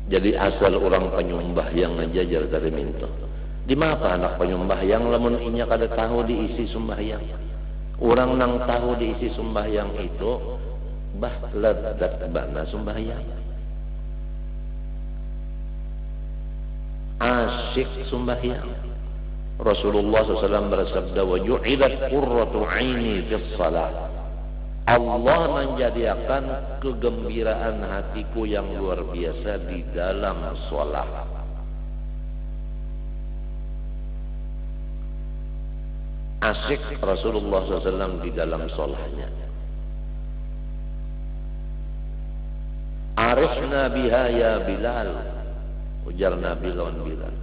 Jadi asal orang penyumbah yang ngejajar dari minta. Di mana anak penyumbah yang lamun inya kada tahu diisi sembahyang. Orang nang tahu diisi sembahyang itu bah ledat bana sembahyang. Asyik sembahyang. Rasulullah SAW bersabda, wa ju'ilat qurratu aini fis salat. Allah menjadikan kegembiraan hatiku yang luar biasa di dalam sholat. Asyik Rasulullah SAW di dalam sholatnya. Arifna biha ya Bilal, ujar Nabi lawan Bilal.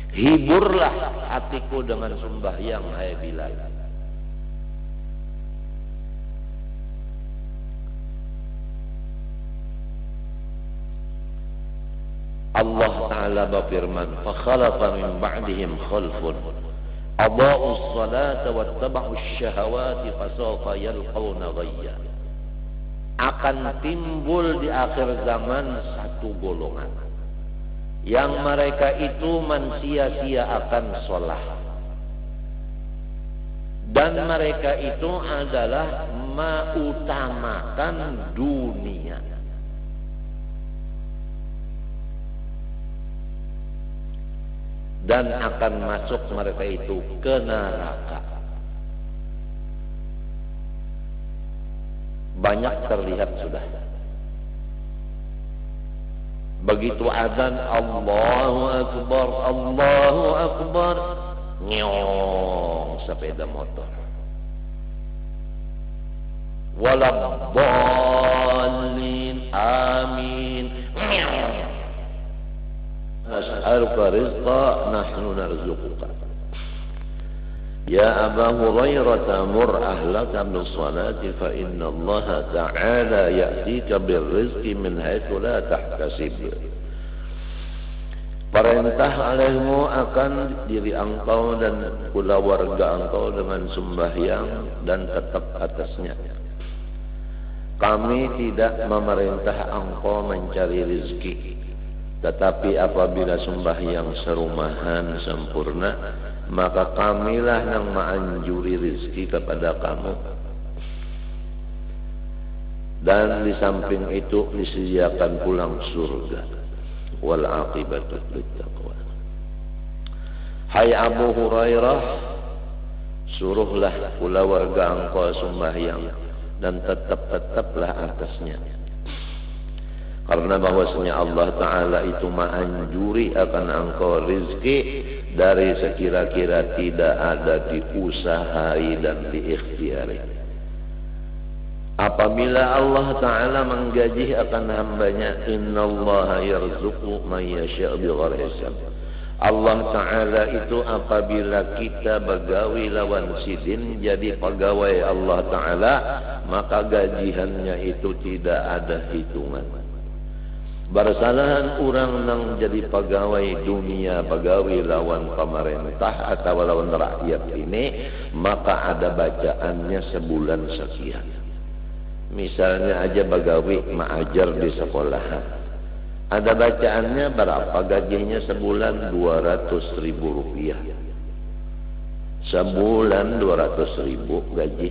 Hiburlah hatiku dengan sembahyang, hai Bilal. Allah Ta'ala berfirman, فَخَلَفَ مِنْ بَعْدِهِمْ خَلْفٌ أَضَاءُوا الصَّلَاةَ وَاتَّبَعُوا الشَّهَوَاتِ فَسَوْفَ يَلْقَوْنَ غَيًّا. Akan timbul di akhir zaman satu golongan yang mereka itu mensia-siakan sholat, dan mereka itu adalah mengutamakan dunia. Dan akan masuk mereka itu ke neraka. Banyak terlihat sudah. Begitu azan Allahu Akbar, Allahu Akbar, nyong sepeda motor. Waladdallin, amin. Nas'aluka rizqa nahnu narzuquka. Ya Aba Hurairah mur ahlaka bis salati fa inna Allah ta'ala ya'tika bir rizqi min haitsu la tahtasib. Perintah alaihimu akan diri engkau dan pula warga engkau dengan sembahyang dan tetap atasnya. Kami tidak memerintah engkau mencari rezeki, tetapi apabila sembahyang serumahan sempurna, maka kamilah yang menganjuri rezeki kepada kamu. Dan di samping itu disediakan pulang surga. Wal aqibatu littaqwa. Hai Abu Hurairah, suruhlah pula warga engkau sembahyang dan tetaplah atasnya. Karena bahwasanya Allah Ta'ala itu menganjuri akan engkau rizki dari sekira-kira tidak ada diusahai dan diikhtiari. Apabila Allah Ta'ala menggaji akan hambanya, innallaha yarzuqu man yasha' bighairi hisab. Allah Ta'ala itu apabila kita begawi lawan sidin jadi pegawai Allah Ta'ala, maka gajiannya itu tidak ada hitungan. Bersalahan orang nang jadi pegawai dunia, pegawai lawan pemerintah atau lawan rakyat ini, maka ada bacaannya sebulan sekian. Misalnya aja pegawai mengajar di sekolahan, ada bacaannya berapa gajinya sebulan? 200.000 rupiah. Sebulan 200.000 gaji.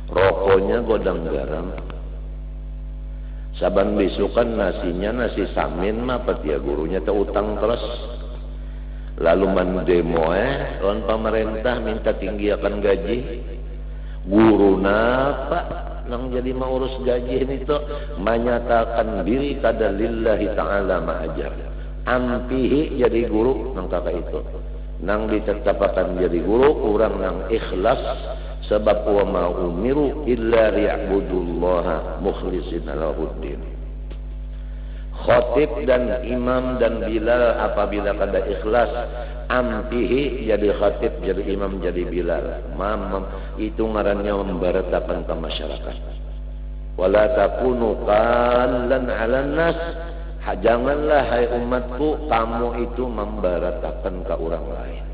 Rokoknya godang garam. Saban besukan nasinya nasi samin mah petia gurunya utang terus. Lalu mendemo lawan pemerintah minta tinggi akan gaji. Guru napa nang jadi mau urus gaji ini tuh menyatakan diri kada lillahi ta'ala ma'ajar. Ampihi jadi guru nang kakak itu. Nang ditetapkan jadi guru orang nang ikhlas. Sebab wa ma umiru illa liya'budullaha mukhlishina lahuddin. Khatib dan imam dan Bilal apabila kada ikhlas, ampihi jadi khatib, jadi imam, jadi Bilal. Mamam itu ngarannya memberitakan ke masyarakat. Wala takunu qallan 'alan nas. Janganlah hai umatku kamu itu memberitakan ke orang lain.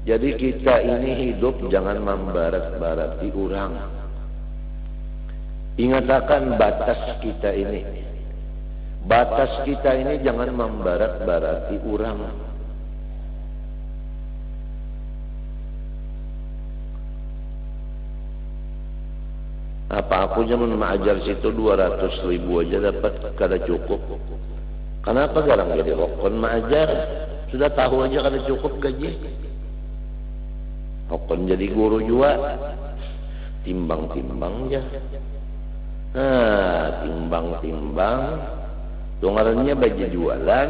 Jadi kita ini hidup jangan membarat-barati orang. Ingat batas kita ini. Batas kita ini jangan membarat-barati orang. Apa aku zaman mengajar situ 200.000 aja dapat kada cukup. Kenapa garang jadi hokon mengajar? Sudah tahu aja kada cukup gaji. Hokon jadi guru juga. Timbang-timbang aja. Nah, timbang-timbang. Dongarannya baju jualan.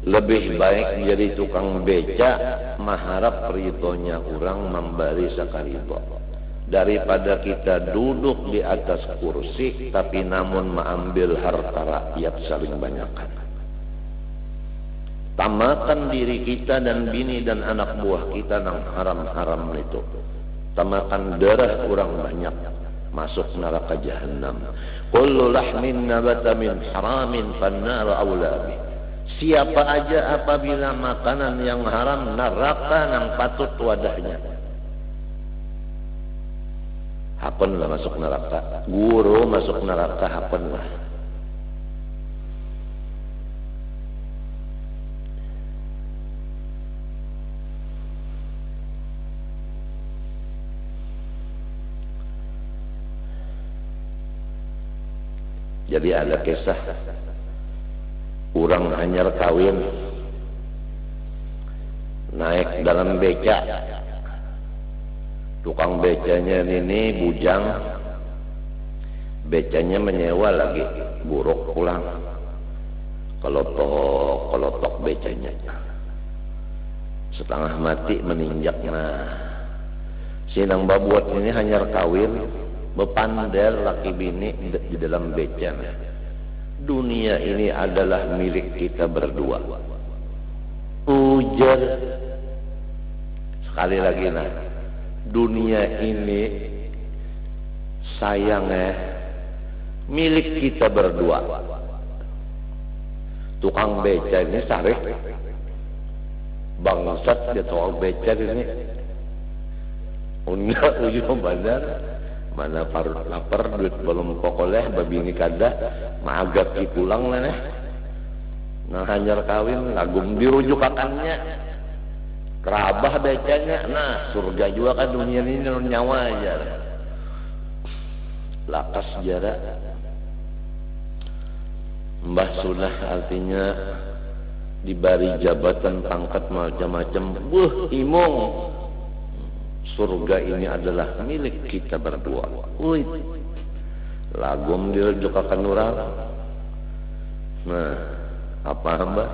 Lebih baik jadi tukang beca mengharap ridhonya orang memberi sakaribo daripada kita duduk di atas kursi tapi namun mengambil harta rakyat saling banyakkan. Tamakan diri kita dan bini dan anak buah kita nang haram-haram itu. Tamakan darah orang banyak masuk neraka jahanam. Kullu lahmin nabata min haramin fannar aula bih. Siapa aja apabila makanan yang haram, neraka yang patut wadahnya. Hapunlah masuk neraka. Guru masuk neraka, hapunlah. Jadi ada kisah orang hanyar kawin naik dalam beca, tukang becanya ini bujang, becanya menyewa lagi buruk pulang, kelotok becanya setengah mati meninjak. Nah sinang babuat ini hanyar kawin bepandel laki bini di dalam beca. Dunia ini adalah milik kita berdua. Ujar sekali lagi, nah dunia ini sayangnya milik kita berdua. Tukang beca ini sarek bangsat dia tukang beca ini. Enggak ujung bandar. Mana parut lapar, duit belum kokoleh, babi ini kada, magap pulang lah nih. Nah hanyar kawin, lagum dirujukakannya, kerabah becanya, nah surga juga kan dunia ini nyawa aja. Lakas jarak. Mbah Sunah artinya diberi jabatan pangkat macam-macam, imong. Surga ini adalah milik kita berdua. Wih, lagum dirujukakan orang. Nah, apa hamba?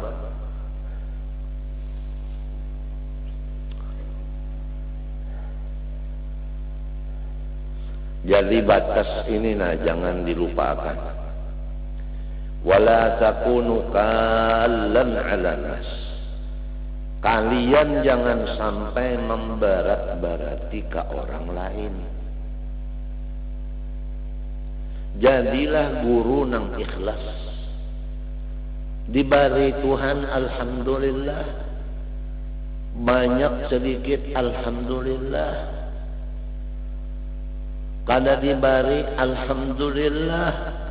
Jadi batas ini nah jangan dilupakan. Wala takunu kallan 'ala nas. Kalian jangan sampai membarat-barati ke orang lain. Jadilah guru nang ikhlas. Diberi Tuhan alhamdulillah. Banyak sedikit alhamdulillah. Kada diberi alhamdulillah.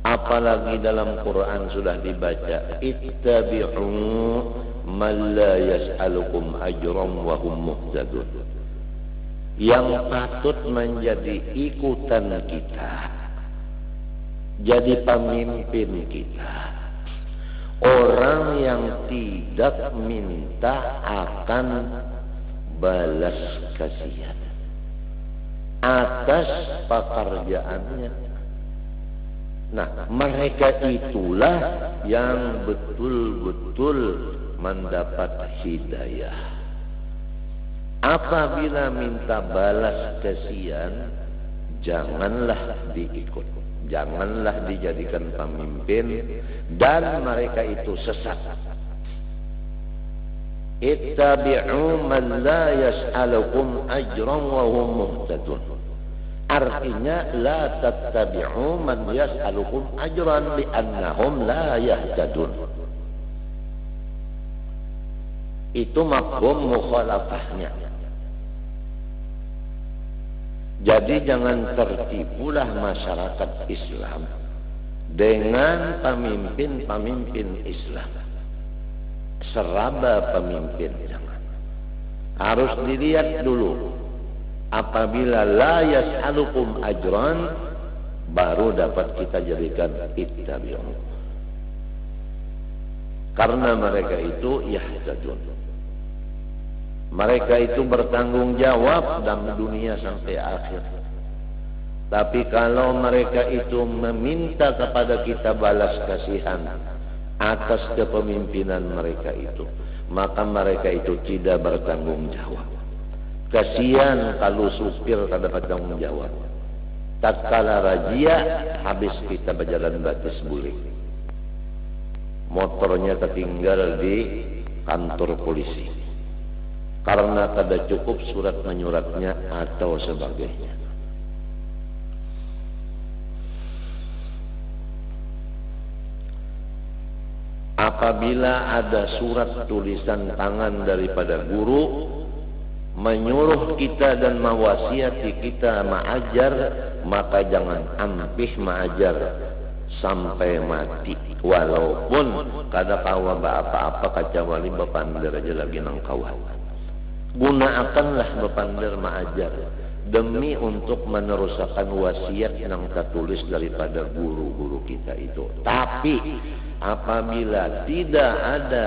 Apalagi dalam Quran sudah dibaca, ittabi'u man la yas'alukum ajran wa hum muhtadun. Yang patut menjadi ikutan kita, jadi pemimpin kita, orang yang tidak minta akan balas kasihan atas pekerjaannya. Nah, mereka itulah yang betul-betul mendapat hidayah. Apabila minta balas kasihan, janganlah diikut, janganlah dijadikan pemimpin, dan mereka itu sesat. Ittabi'u man la yas'alukum ajran wa hum muhtadun. Artinya la tattabi'u man yas'alukum ajran li'annahum la yahtadun. Itu mafhum mukhalafahnya. Jadi jangan tertipulah masyarakat Islam dengan pemimpin-pemimpin Islam. Seraba pemimpin jangan. Harus dilihat dulu. Apabila la yas'alukum ajran, baru dapat kita jadikan ittabi'u. Karena mereka itu yahtadun. Mereka itu bertanggung jawab dalam dunia sampai akhir. Tapi kalau mereka itu meminta kepada kita balas kasihan atas kepemimpinan mereka itu, maka mereka itu tidak bertanggung jawab. Kasihan kalau supir tak dapat tanggung jawab. Tatkala razia, habis kita berjalan batis bulik. Motornya tertinggal di kantor polisi. Karena tidak cukup surat menyuratnya atau sebagainya. Apabila ada surat tulisan tangan daripada guru menyuruh kita dan mewasiati kita mengajar, maka jangan ampih mengajar sampai mati. Walaupun kada kawa apa-apa kacawali bepandir aja lagi nang kawan. Gunakanlah bepandir mengajar demi untuk meneruskan wasiat yang tertulis daripada guru-guru kita itu. Tapi apabila tidak ada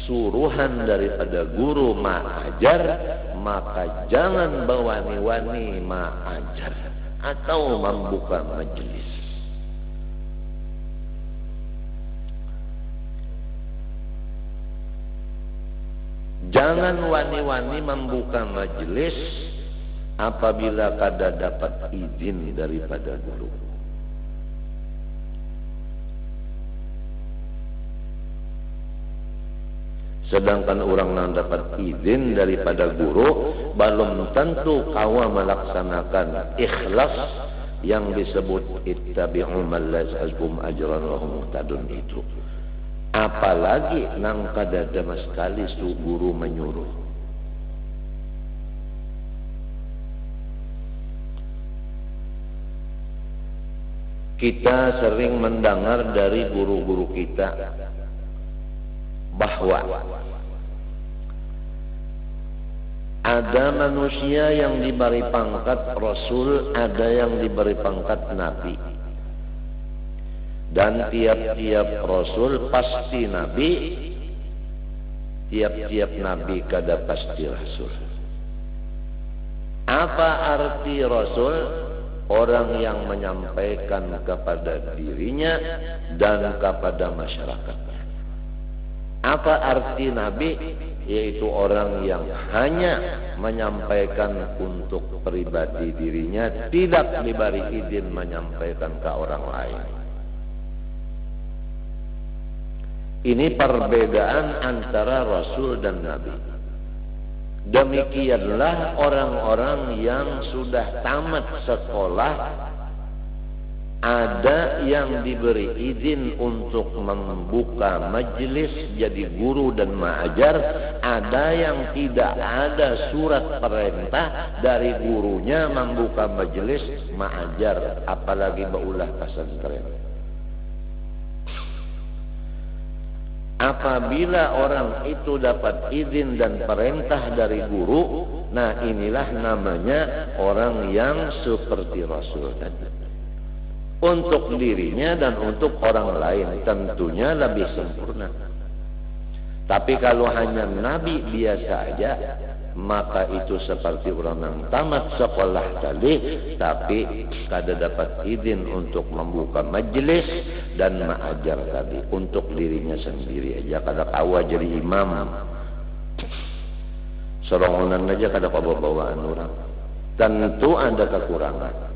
suruhan daripada guru mengajar, maka jangan berwani-wani mengajar atau membuka majelis. Jangan wani-wani membuka majelis apabila kada dapat izin daripada guru. Sedangkan orang yang dapat izin daripada guru belum tentu kawa melaksanakan ikhlas yang disebut ittabi'u man la yas'alukum ajran wa hum muhtadun itu. Apalagi nang kada sama sekali su guru menyuruh. Kita sering mendengar dari guru-guru kita bahwa ada manusia yang diberi pangkat Rasul, ada yang diberi pangkat Nabi. Dan tiap-tiap Rasul pasti Nabi, tiap-tiap Nabi kada pasti Rasul. Apa arti Rasul? Orang yang menyampaikan kepada dirinya dan kepada masyarakatnya. Apa arti Nabi? Yaitu orang yang hanya menyampaikan untuk pribadi dirinya, tidak diberi izin menyampaikan ke orang lain. Ini perbedaan antara Rasul dan Nabi. Demikianlah orang-orang yang sudah tamat sekolah, ada yang diberi izin untuk membuka majelis jadi guru dan mengajar, ada yang tidak ada surat perintah dari gurunya membuka majelis mengajar, apalagi baulah pesantren. Apabila orang itu dapat izin dan perintah dari guru, nah inilah namanya orang yang seperti Rasul tadi. Untuk dirinya dan untuk orang lain tentunya lebih sempurna. Tapi kalau hanya Nabi biasa aja, maka itu seperti orang yang tamat sekolah tadi, tapi kada dapat izin untuk membuka majelis dan mengajar tadi. Untuk dirinya sendiri aja, kada kawa jadi imam. Sorongonan aja kada kawa bawaan orang. Tentu ada kekurangan.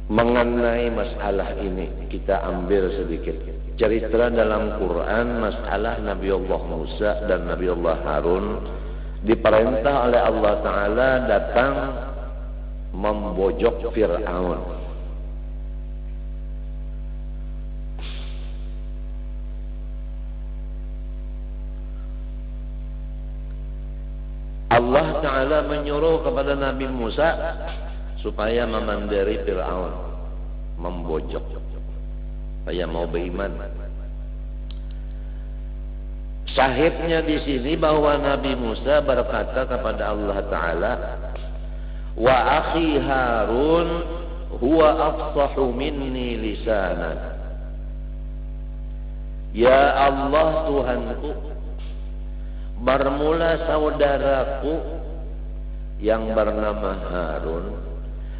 Mengenai masalah ini kita ambil sedikit cerita dalam Quran masalah Nabi Allah Musa dan Nabi Allah Harun diperintah oleh Allah Ta'ala datang membojok Fir'aun. Allah Ta'ala menyuruh kepada Nabi Musa supaya memandiri Fir'aun, membojok, supaya mau beriman. Syahidnya di sini bahwa Nabi Musa berkata kepada Allah Ta'ala, wa akhi Harun huwa afsahu minni lisanan. Ya Allah Tuhanku, bermula saudaraku yang bernama Harun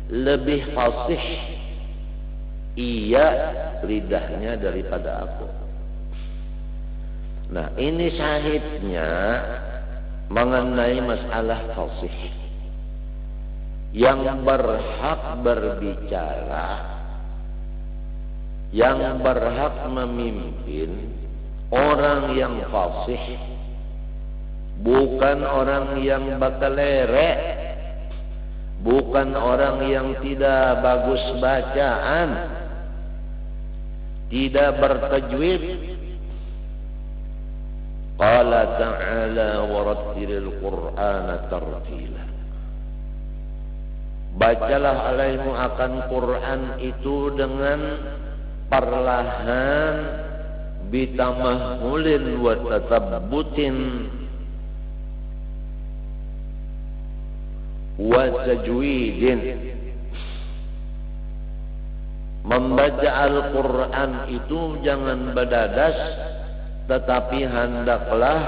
lebih fasih ia lidahnya daripada aku. Nah, ini syahidnya mengenai masalah fasih. Yang berhak berbicara, yang berhak memimpin, orang yang fasih, bukan orang yang bakalere, bukan orang yang tidak bagus bacaan, tidak bertajwid. Qala ta'ala warattilil Qur'ana tartila. Bacalah alaimu akan Quran itu dengan perlahan, bitamahulin wa tatabbutin wa tajwidin. Membaca Al-Quran itu jangan badadas, tetapi hendaklah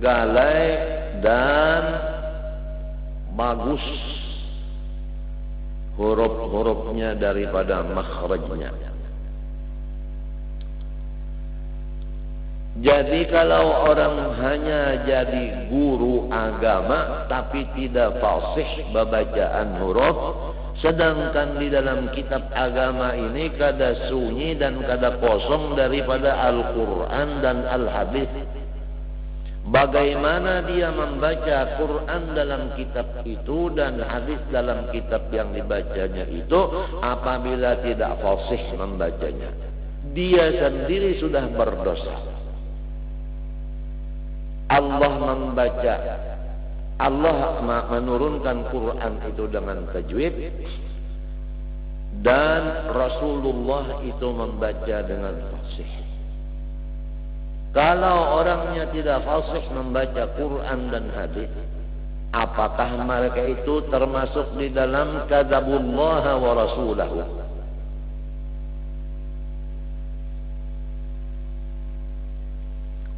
galai dan bagus huruf-hurufnya daripada makhrajnya. Jadi kalau orang hanya jadi guru agama tapi tidak fasih bacaan huruf, sedangkan di dalam kitab agama ini kada sunyi dan kada kosong daripada Al-Quran dan Al-Hadis. Bagaimana dia membaca Quran dalam kitab itu dan hadis dalam kitab yang dibacanya itu apabila tidak fasih membacanya? Dia sendiri sudah berdosa. Allah membaca, Allah menurunkan Quran itu dengan tajwid dan Rasulullah itu membaca dengan fasih. Kalau orangnya tidak fasih membaca Quran dan hadis, apakah mereka itu termasuk di dalam kadzabullah wa rasulahu?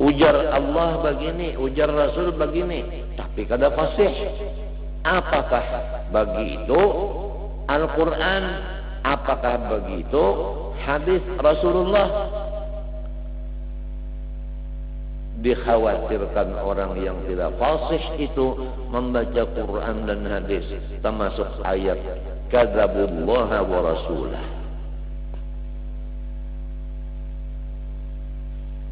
Ujar Allah begini, ujar Rasul begini, tapi kada fasih. Apakah begitu Al-Quran? Apakah begitu hadis Rasulullah? Dikhawatirkan orang yang tidak fasih itu membaca Quran dan hadis, termasuk ayat kadzabullah wa rasulah.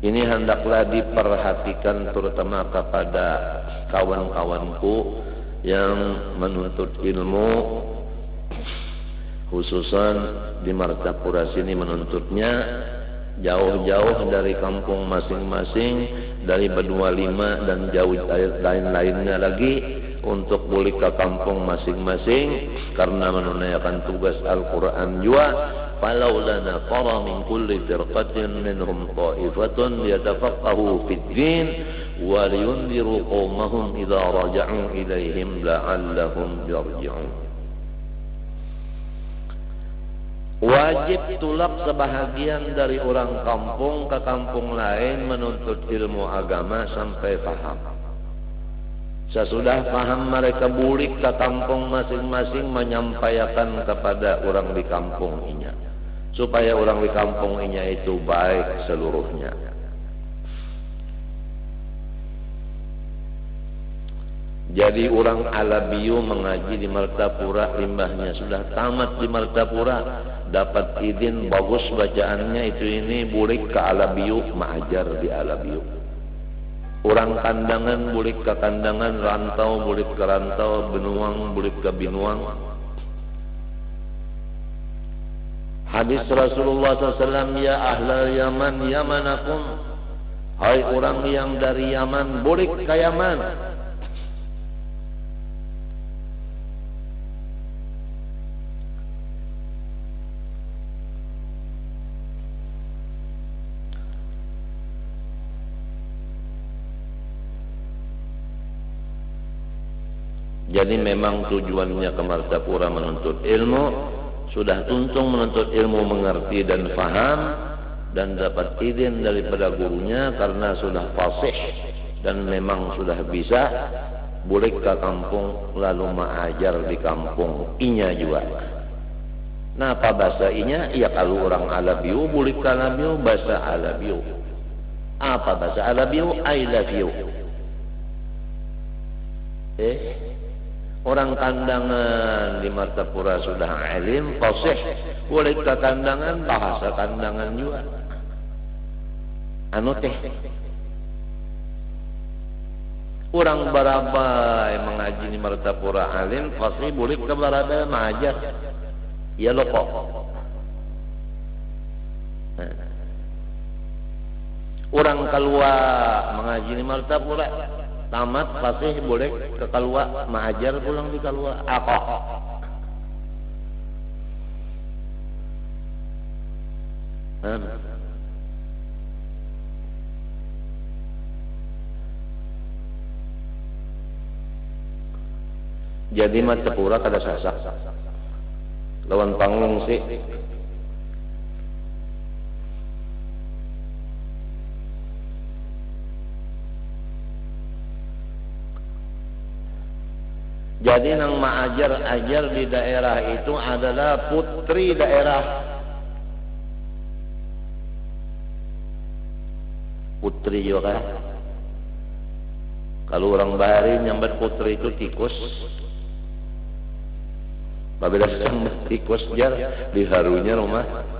Ini hendaklah diperhatikan terutama kepada kawan-kawanku yang menuntut ilmu, khususan di Martapura sini menuntutnya jauh-jauh dari kampung masing-masing, dari Benua Lima dan jauh lain-lainnya lagi, untuk balik ke kampung masing-masing karena menunaikan tugas Al-Quran juga. Falaula nafara min kulli firqatin minhum ta'ifatun yatafaqahu fid din wa liyunziru qaumahum idza raja'u ilaihim la'allahum yarji'un. Wajib tulak sebahagian dari orang kampung ke kampung lain menuntut ilmu agama sampai paham. Sesudah paham mereka balik ke kampung masing-masing menyampaikan kepada orang di kampung inya, supaya orang di kampung inya itu baik seluruhnya. Jadi orang Alabiyu mengaji di Martapura, limbahnya sudah tamat di Martapura, dapat izin bagus bacaannya itu ini, bulik ke Alabiyu, mengajar di Alabiyu. Orang kandangan bulik ke kandangan, rantau bulik ke rantau, benuang bulik ke binuang. Hadis Rasulullah SAW, ya ahlal Yaman, Yamanakum, hai orang yang dari Yaman, bulik ke Yaman. Jadi memang tujuannya ke Martapura menuntut ilmu, sudah tuntung menuntut ilmu, mengerti dan faham, dan dapat izin daripada gurunya karena sudah fasih dan memang sudah bisa, boleh ke kampung lalu mengajar di kampung inya juga. Nah, apa bahasa inya? Ya kalau orang Alabiu, boleh ke Alabiu, bahasa Alabiu. Apa bahasa Alabiu? I love you. Orang kandangan di Martapura sudah alim, fasih, boleh ke kandangan, bahasa kandangan juga. Anu teh. Orang Barabai mengaji di Martapura alim, fasih, boleh ke Barabai mengajar. Ya lo kok. Orang keluar mengaji di Martapura, tamat fasih boleh ke Kalua, mengajar pulang di Kalua. Apa? Jadi Martapura kada sasak. Lawan panggung sih. Jadi nang ajar di daerah itu adalah putri daerah. Putri juga. Kalau orang Bahari nyambat putri itu tikus. Babila nyambat tikus jar di harunya rumah.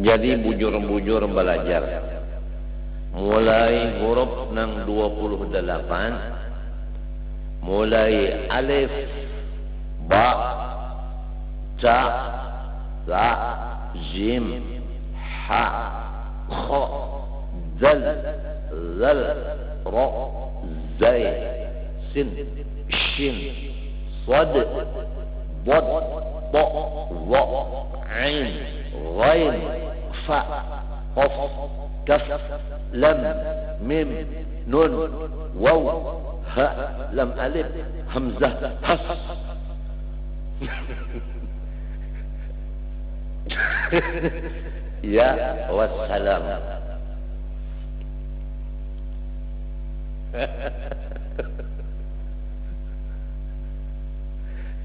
Jadi bujur-bujur belajar. Mulai huruf nang 28, mulai alif, ba, ta, za, jim, ha, kha, zal, zal, ra, zai, sin, shin, sad, bad, ba, wa, ain, ghain, fa, qaf, kaf, lam, mim, nun, waw, ha, lam alif, hamzah, has. Ya wassalam.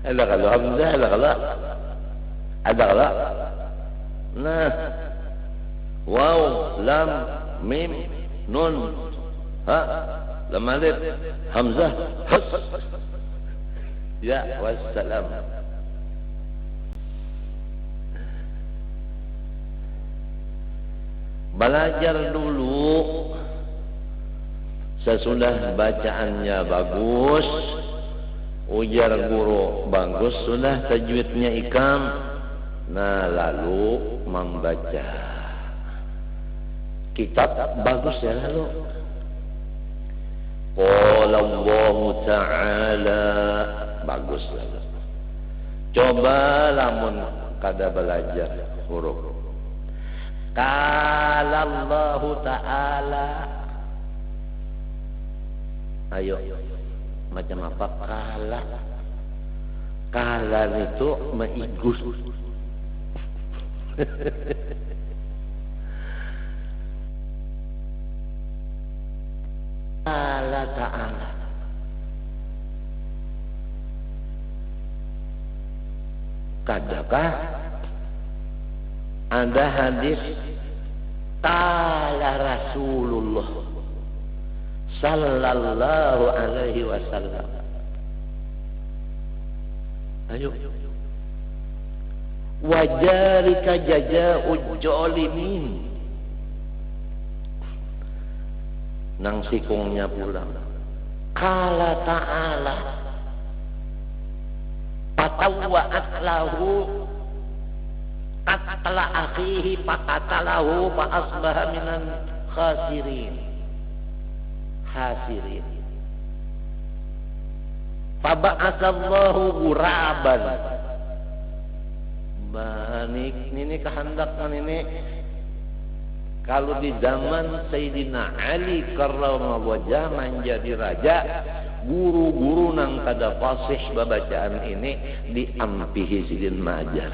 Ada kalau hamzah, ada kalau nah, waw, lam, mim, nun, ha, lam alif, hamzah, has. Ya wassalam. Belajar dulu, sesudah bacaannya bagus, ujar guru bagus, sudah tajwidnya ikam, nah lalu membaca kitab bagus ya lalu. Qala Allah Ta'ala, bagus lalu. Coba lamun kada belajar huruf. Qala Allah Ta'ala. Ayo, macam apa kala? Kala itu meigus. Qala Ta'ala. Kadakah ada hadis qala Rasulullah sallallahu alaihi wasallam. Ayo. Wajarika jazaa'ul zalimin. Nang sikungnya pulang. Qala ta'ala fatawwa'at lahu qatla akhihi faqatalahu fa asbaha minan khasirin. Faba'atsallahu ghuraban. Banik ini kehendakkan ini kalau di zaman Sayyidina Ali karramallahu wajhah menjadi raja, guru-guru nang kada fasih babacaan ini diampihi sidin majar.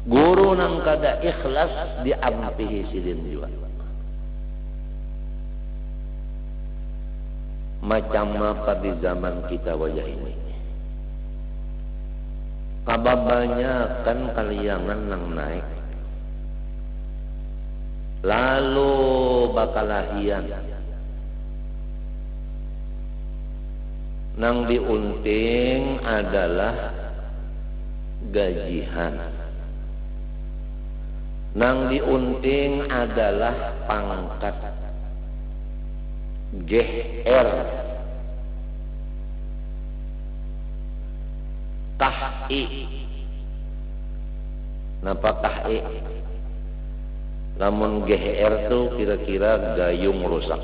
Guru nang kada ikhlas diampihi sidin juga. Macam apa di zaman kita wajah ini? Kabanyakan kaliangan nang naik, lalu bakalahian nang diunting adalah gajihan, nang diunting adalah pangkat GR, KI. Napa KI? Lamun GR tuh kira-kira gayung rusak.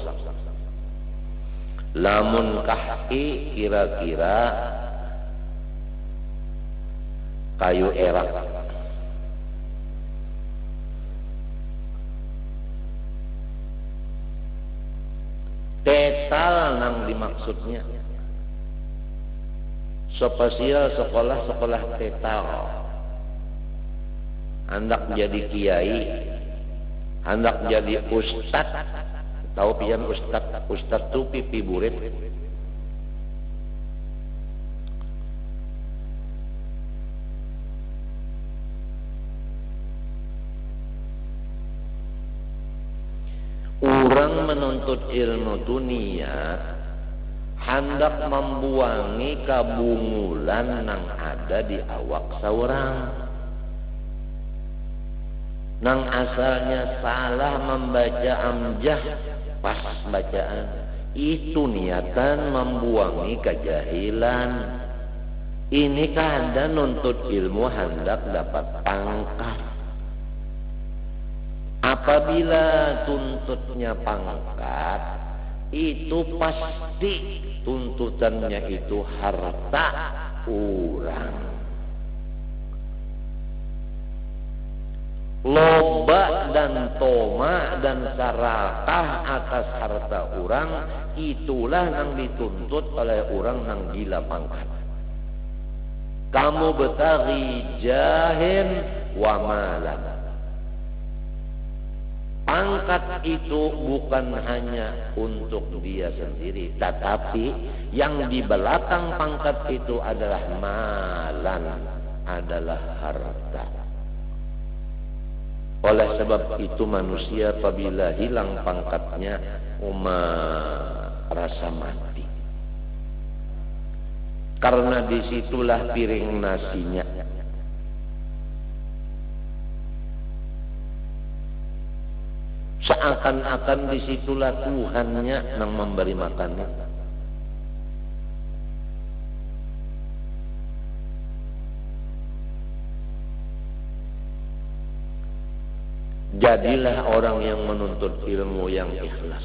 Lamun KI kira-kira kayu erak. Tetal nang dimaksudnya spesial sekolah-sekolah tetal. Hendak jadi kiai, hendak jadi ustad. Tahu pian ustad? Ustad tuh pipi burit. Orang menuntut ilmu dunia hendak membuangi kabungulan nang ada di awak seorang. Nang asalnya salah membaca amjah pas bacaan, itu niatan membuangi kejahilan. Ini keadaan nuntut ilmu hendak dapat pangkat. Apabila tuntutnya pangkat, itu pasti tuntutannya itu harta orang. Loba dan toma dan sarakah atas harta orang, itulah yang dituntut oleh orang yang gila pangkat. Kamu betari jahin wa malan. Pangkat itu bukan hanya untuk dia sendiri, tetapi yang di belakang pangkat itu adalah malan, adalah harta. Oleh sebab itu manusia apabila hilang pangkatnya rasa mati. Karena disitulah piring nasinya. Seakan-akan disitulah Tuhannya yang memberi makannya. Jadilah orang yang menuntut ilmu yang ikhlas.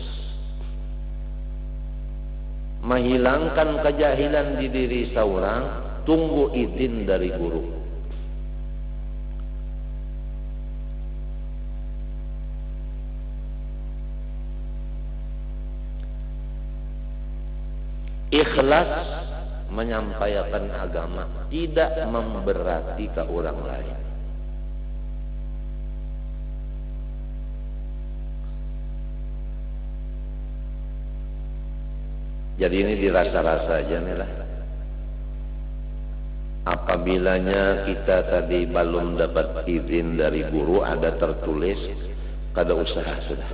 Menghilangkan kejahilan di diri seorang, tunggu izin dari guru. Ikhlas menyampaikan agama, tidak memberati ke orang lain. Jadi ini dirasa-rasa aja nih lah. Apabilanya kita tadi belum dapat izin dari guru, ada tertulis, kada usaha sudah.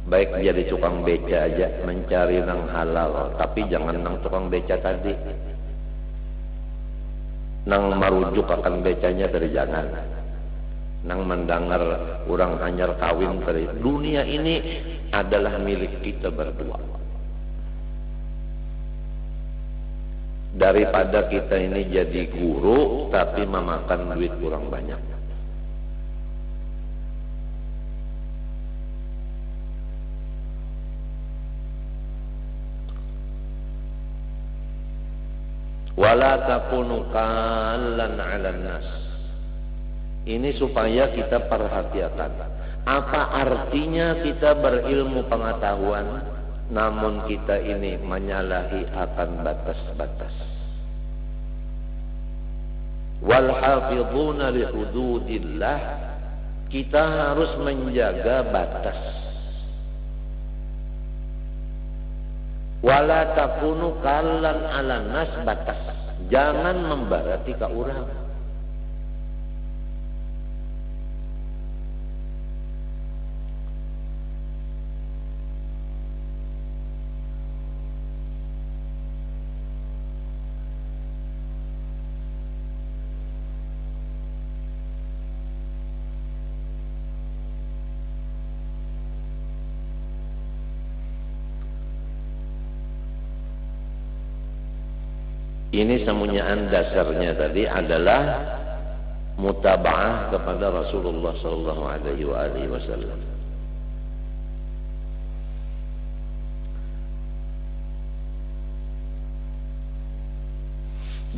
Baik jadi tukang beca aja, mencari nang halal, tapi jangan nang tukang beca tadi. Nang marujuk akan becanya dari jangan. Nang mendengar orang hanyar kawin dari dunia ini adalah milik kita berdua. Daripada kita ini jadi guru tapi memakan duit kurang banyak. Wala takunu kallan 'alan nas. Ini supaya kita perhatikan. Apa artinya kita berilmu pengetahuan namun kita ini menyalahi akan batas-batas. Wal hafizuna li hududillah, kita harus menjaga batas. Wala takunu kallan 'alan nas, batas. Jangan membarati ke orang. Ini semuanya dasarnya tadi adalah mutaba'ah kepada Rasulullah sallallahu alaihi wasallam.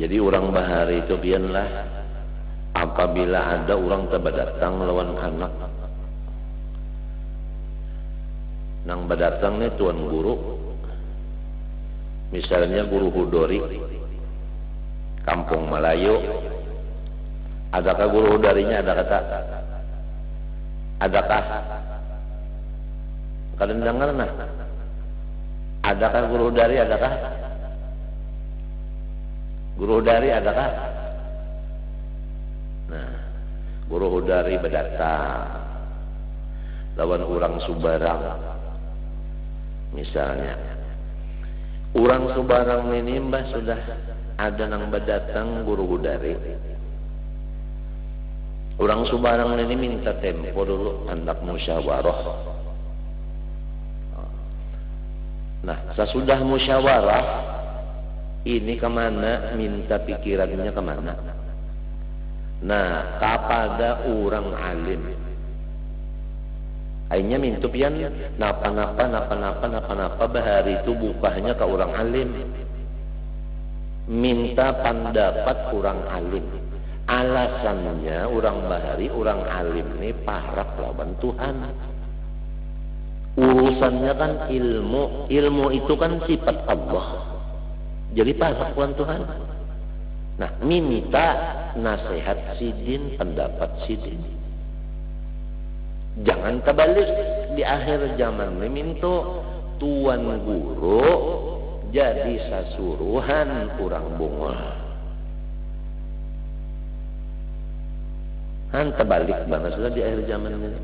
Jadi orang bahari itu biarlah apabila ada orang terbatang lawan anak nang badatang nih tuan guru, misalnya guru Hudori Kampung Melayu, adakah guru darinya? Ada kata? Adakah? Kalian dengar nah? Adakah guru dari? Adakah? Guru dari adakah? Nah, guru dari berdatang lawan orang Subarang, misalnya. Orang Subarang ini mbah sudah ada nang berdatang guru Hudari. Orang Subarang ini minta tempo dulu hendak musyawarah. Nah, sesudah musyawarah ini kemana? Minta pikirannya kemana? Nah, kepada orang alim. Akhirnya minta pian napa bahari itu bukanya ke orang alim. Minta pendapat orang alim. Alasannya orang bahari, orang alim ini parah lawan Tuhan. Urusannya kan ilmu. Ilmu itu kan sifat Allah. Jadi parah lawan Tuhan. Nah, minta nasihat sidin, pendapat sidin. Jangan terbalik di akhir zaman ini minta tuan guru jadi sasuruhan orang bungul. Han terbalik banget sudah di akhir zaman ini.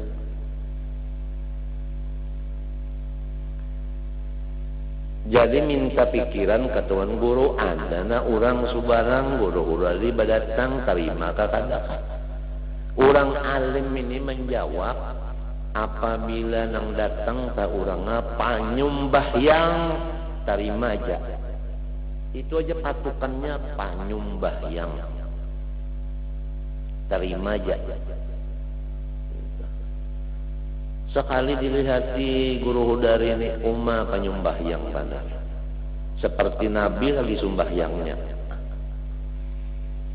Jadi minta pikiran ke tuan guru, ada na orang Subarang guru di badatang terima kata-kata. Orang alim ini menjawab apabila nang datang ke orang panyumbah yang terima aja. Itu aja patukannya panyumbah yang terima aja. Sekali dilihati guru Hudari ini penyumbah yang benar. Seperti Nabi lagi sumbahyangnya.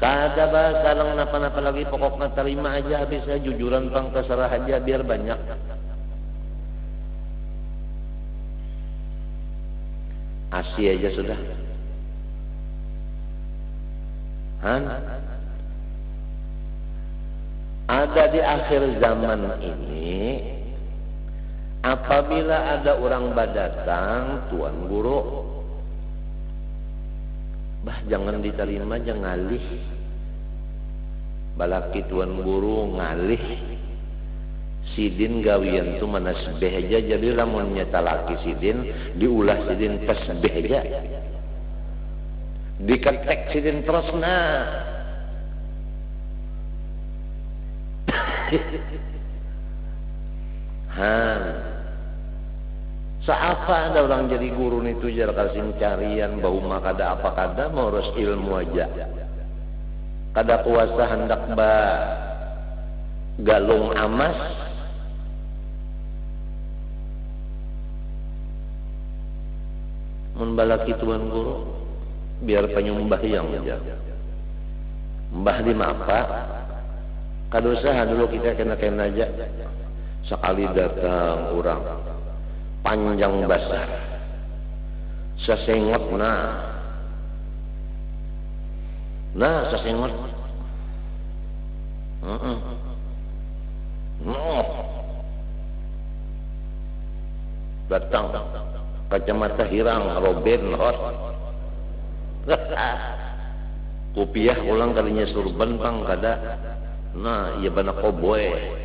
Kada bahasa lang napa-napa lagi, pokoknya terima aja habisnya, jujuran bang terserah aja biar banyak. Asi aja sudah. Han? Ada di akhir zaman ini, apabila ada orang badatang, tuan guru, bah jangan diterima, jangan ngalih. Balaki tuan guru ngalih sidin gawian tu manasbeh aja, jadi lamun nyata laki sidin diulah sidin tasbih aja, diketek sidin terus Seapa ada orang jadi guru itu jar kasih carian bau kada apa kada mau harus ilmu aja. Kada kuasa hendak galung amas. Mun balaki tuan guru biar penyumbah yang aja. Mbah di apa? Kadosa dulu kita kena aja. Sekali datang orang panjang basah sesengot sesengot datang kacamata hirang Robin Hood kopiah ulang kalinya surban bang kada iya bana koboy.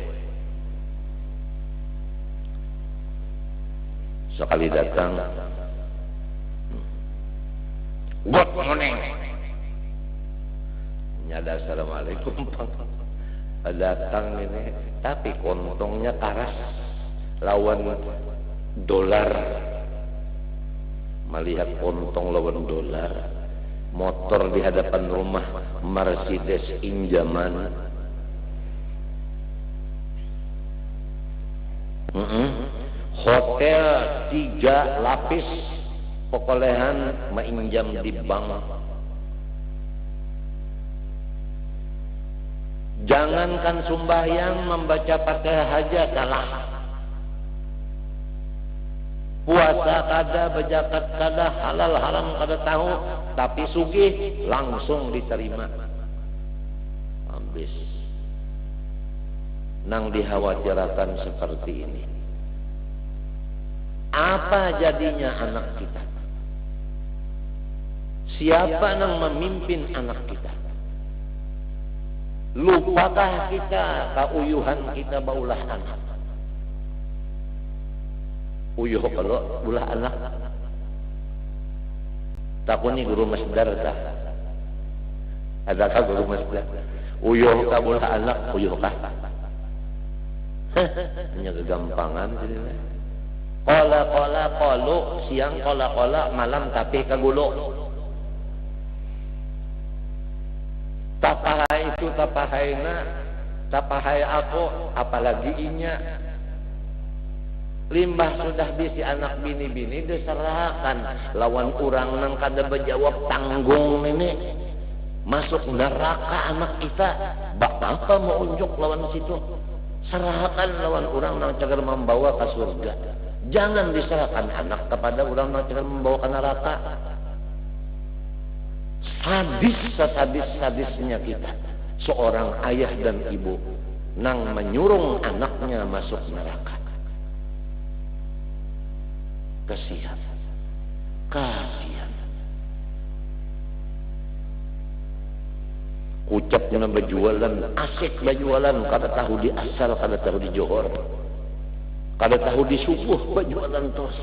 Sekali datang got ngoneng nyada assalamualaikum bang, datang ini tapi kontongnya karas lawan dolar, melihat kontong lawan dolar, motor di hadapan rumah Mercedes injaman, hotel 3 lapis pokolehan mainjam di bank. Jangankan sembahyang membaca Fatihah saja salah. Puasa kada, berzakat kada, halal haram kada tahu, tapi sugih langsung diterima. Habis. Nang dikhawatirkan seperti ini. Apa jadinya anak kita? Siapa yang memimpin anak kita? Lupakah kita keuyuhan kita baulah anak? Uyuh kalau ulah anak. Takuni guru masdar tah. Adakah guru masdar? Uyuh ka ulah anak, uyuh kah? Hanya kegampangan jadi. Kola kolu siang kola malam tapi kagulo. Tapahai itu tapahaina, tapahai aku apalagi inya. Limbah sudah bisi anak bini-bini diserahkan lawan orang nang kada berjawab tanggung ini masuk neraka anak kita. Apa mau unjuk lawan situ? Serahkan lawan orang nang cagar membawa ke surga. Jangan diserahkan anak kepada orang yang membawa ke neraka. Sadisnya kita. Seorang ayah dan ibu nang menyurung anaknya masuk neraka. Kasihan. Ucapnya berjualan, asik berjualan, kada tahu di asal, kada tahu di Johor. Kada tahu di subuh berjualan terus.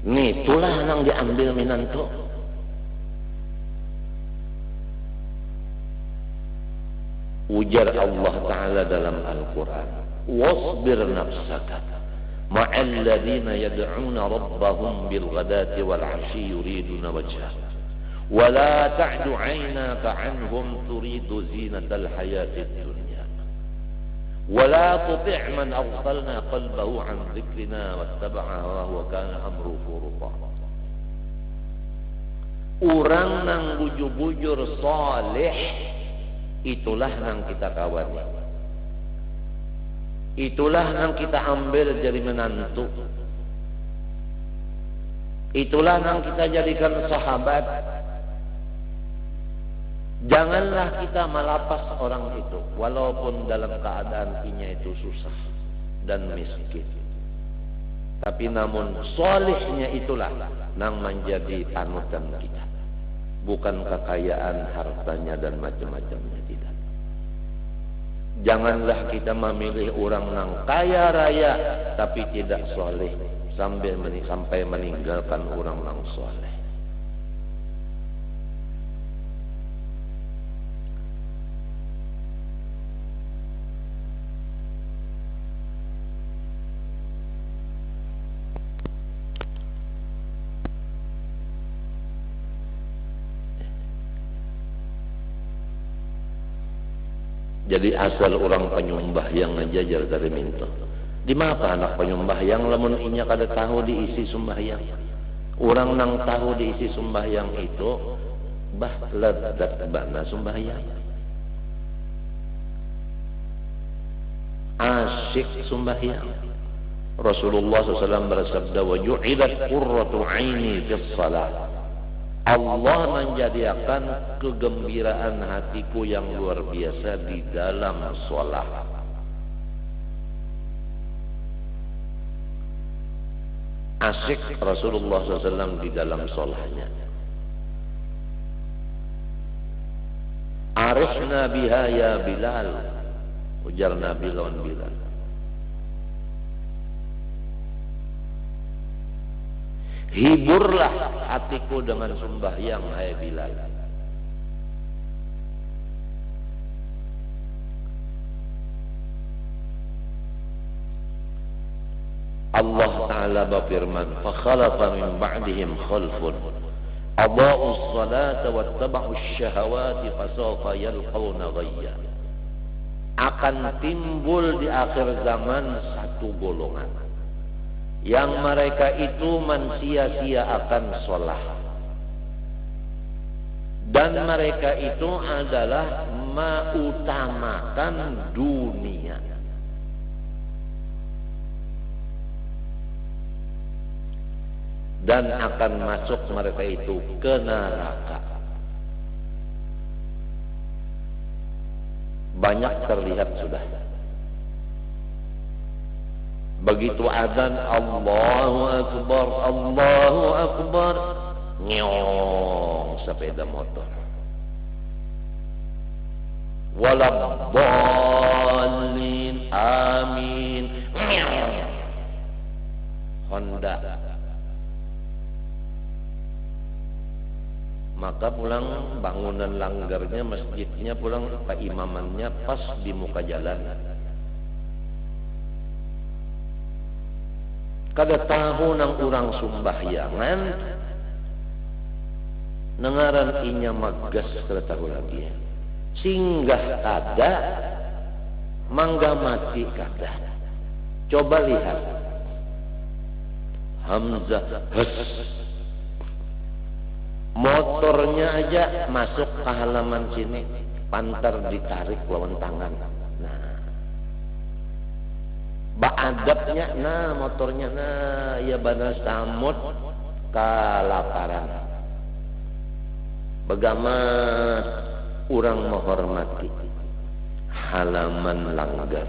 Nih, itulah yang diambil minanto. Ujar Allah Ta'ala dalam Al-Quran. Wasbir nafsaka ma'al ladhina yad'una rabbahum bilghadati wal'ashi yuriduna wajhah. ولا تعد عيناك عنهم تريد زينة الحياة الدنيا ولا تطع من أغفلنا قلبه عن ذكرنا واتبع هواه وكان أمره فرطا. Orang nang bujur-bujur saleh itulah nang kita kawani, itulah nang kita ambil jadi menantu, itulah nang kita jadikan sahabat. Janganlah kita malapas orang itu walaupun dalam keadaan inya itu susah dan miskin. Tapi namun solehnya itulah yang menjadi panutan kita. bukan kekayaan hartanya dan macam-macamnya, tidak. Janganlah kita memilih orang yang kaya raya tapi tidak soleh sampai meninggalkan orang yang soleh. Jadi asal orang penyembah yang ngejajar dari minta. Di mana anak penyembah yang lamun inya kada tahu diisi sembahyang. Orang nang tahu diisi sembahyang itu bah ledat bana sembahyang. Asyik sembahyang. Rasulullah SAW bersabda, wa ju'ilat qurratu aini fis salat. Allah menjadikan kegembiraan hatiku yang luar biasa di dalam sholat. Asyik Rasulullah SAW di dalam sholatnya. Arifna biha ya Bilal, ujar Nabi lawan Bilal. Hiburlah hatiku dengan sembahyang, hai Bilal. Allah Ta'ala berfirman, فَخَلَفَ مِنْ بَعْدِهِمْ خَلْفٌ أَضَاءُوا الصَّلَاةَ وَاتَّبَعُوا الشَّهَوَاتِ فَسَوْفَ يَلْقَوْنَ غَيًّا. Akan timbul di akhir zaman satu golongan yang mereka itu mensia-siakan sholat, dan mereka itu adalah mengutamakan dunia. Dan akan masuk mereka itu ke neraka. Banyak terlihat sudah. Begitu azan Allahu Akbar, Allahu Akbar, nyong sepeda motor. Waladdallin, amin, Honda. Maka pulang bangunan langgarnya, masjidnya, pulang pak imamannya pas di muka jalan. Kada tahu nang urang sumbahyangan, nengaran inya magas kada tahu lagi. Singgah kada, mangga mati kada. Coba lihat. Hamzah has. Motornya aja masuk ke halaman sini, pantar ditarik lawan tangan. Nah, baadabnya, nah motornya, nah ya bana samut kalaparan. Bagaimana orang menghormati halaman langgar.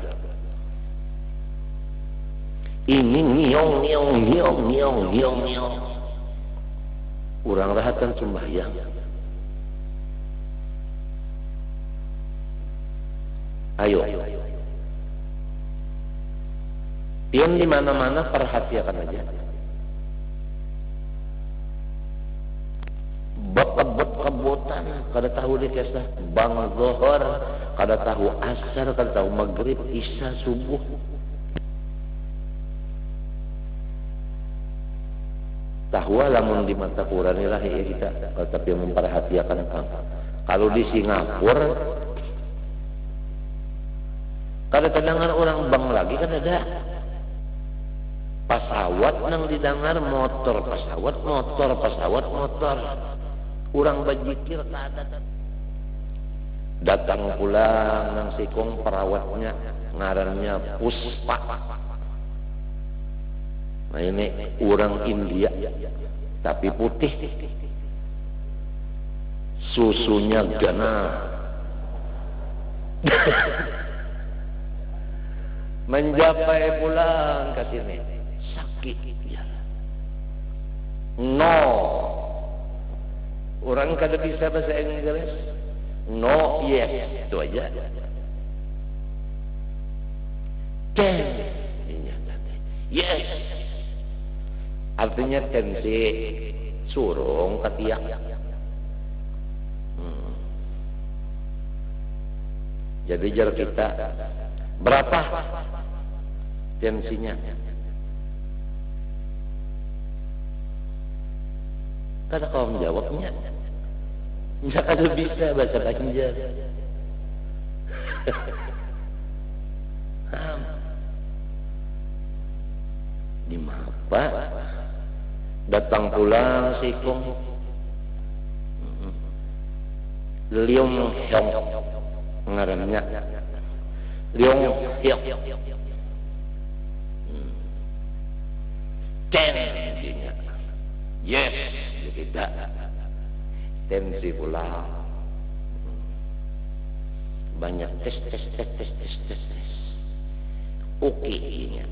Ini ngiong. Urang rahatan sembahyang. Ayo. Pion di mana-mana perhatikan aja. Kebut-kebutan, kada tahu di kisah bang zuhur, kada tahu asar, kada tahu maghrib, isya, subuh. Tahu lamun di mata Quran lah ya kita, tapi memperhatikan kan. Kalau di Singapura, kada terdengar orang bang lagi kan ada. Pesawat nang didengar motor, pesawat motor. Orang bajikir kada. Datang pulang nang sikong perawatnya, ngarannya Puspa. Nah ini orang India, tapi putih, susunya ganas. Mencapai pulang ke sini, sakit ya. No, Orang kada bisa bahasa Inggris. No, yes, itu aja. Can, yes. Artinya tensi surung ketiak. Jadi jar kita berapa tensinya? Kada kau menjawabnya. Nggak ada bisa bahasa Banjar. Di mapa datang pulang si Kong Liung Hyong ngarannya Liung Hyong Ten yes tidak tensi pula banyak tes oke nya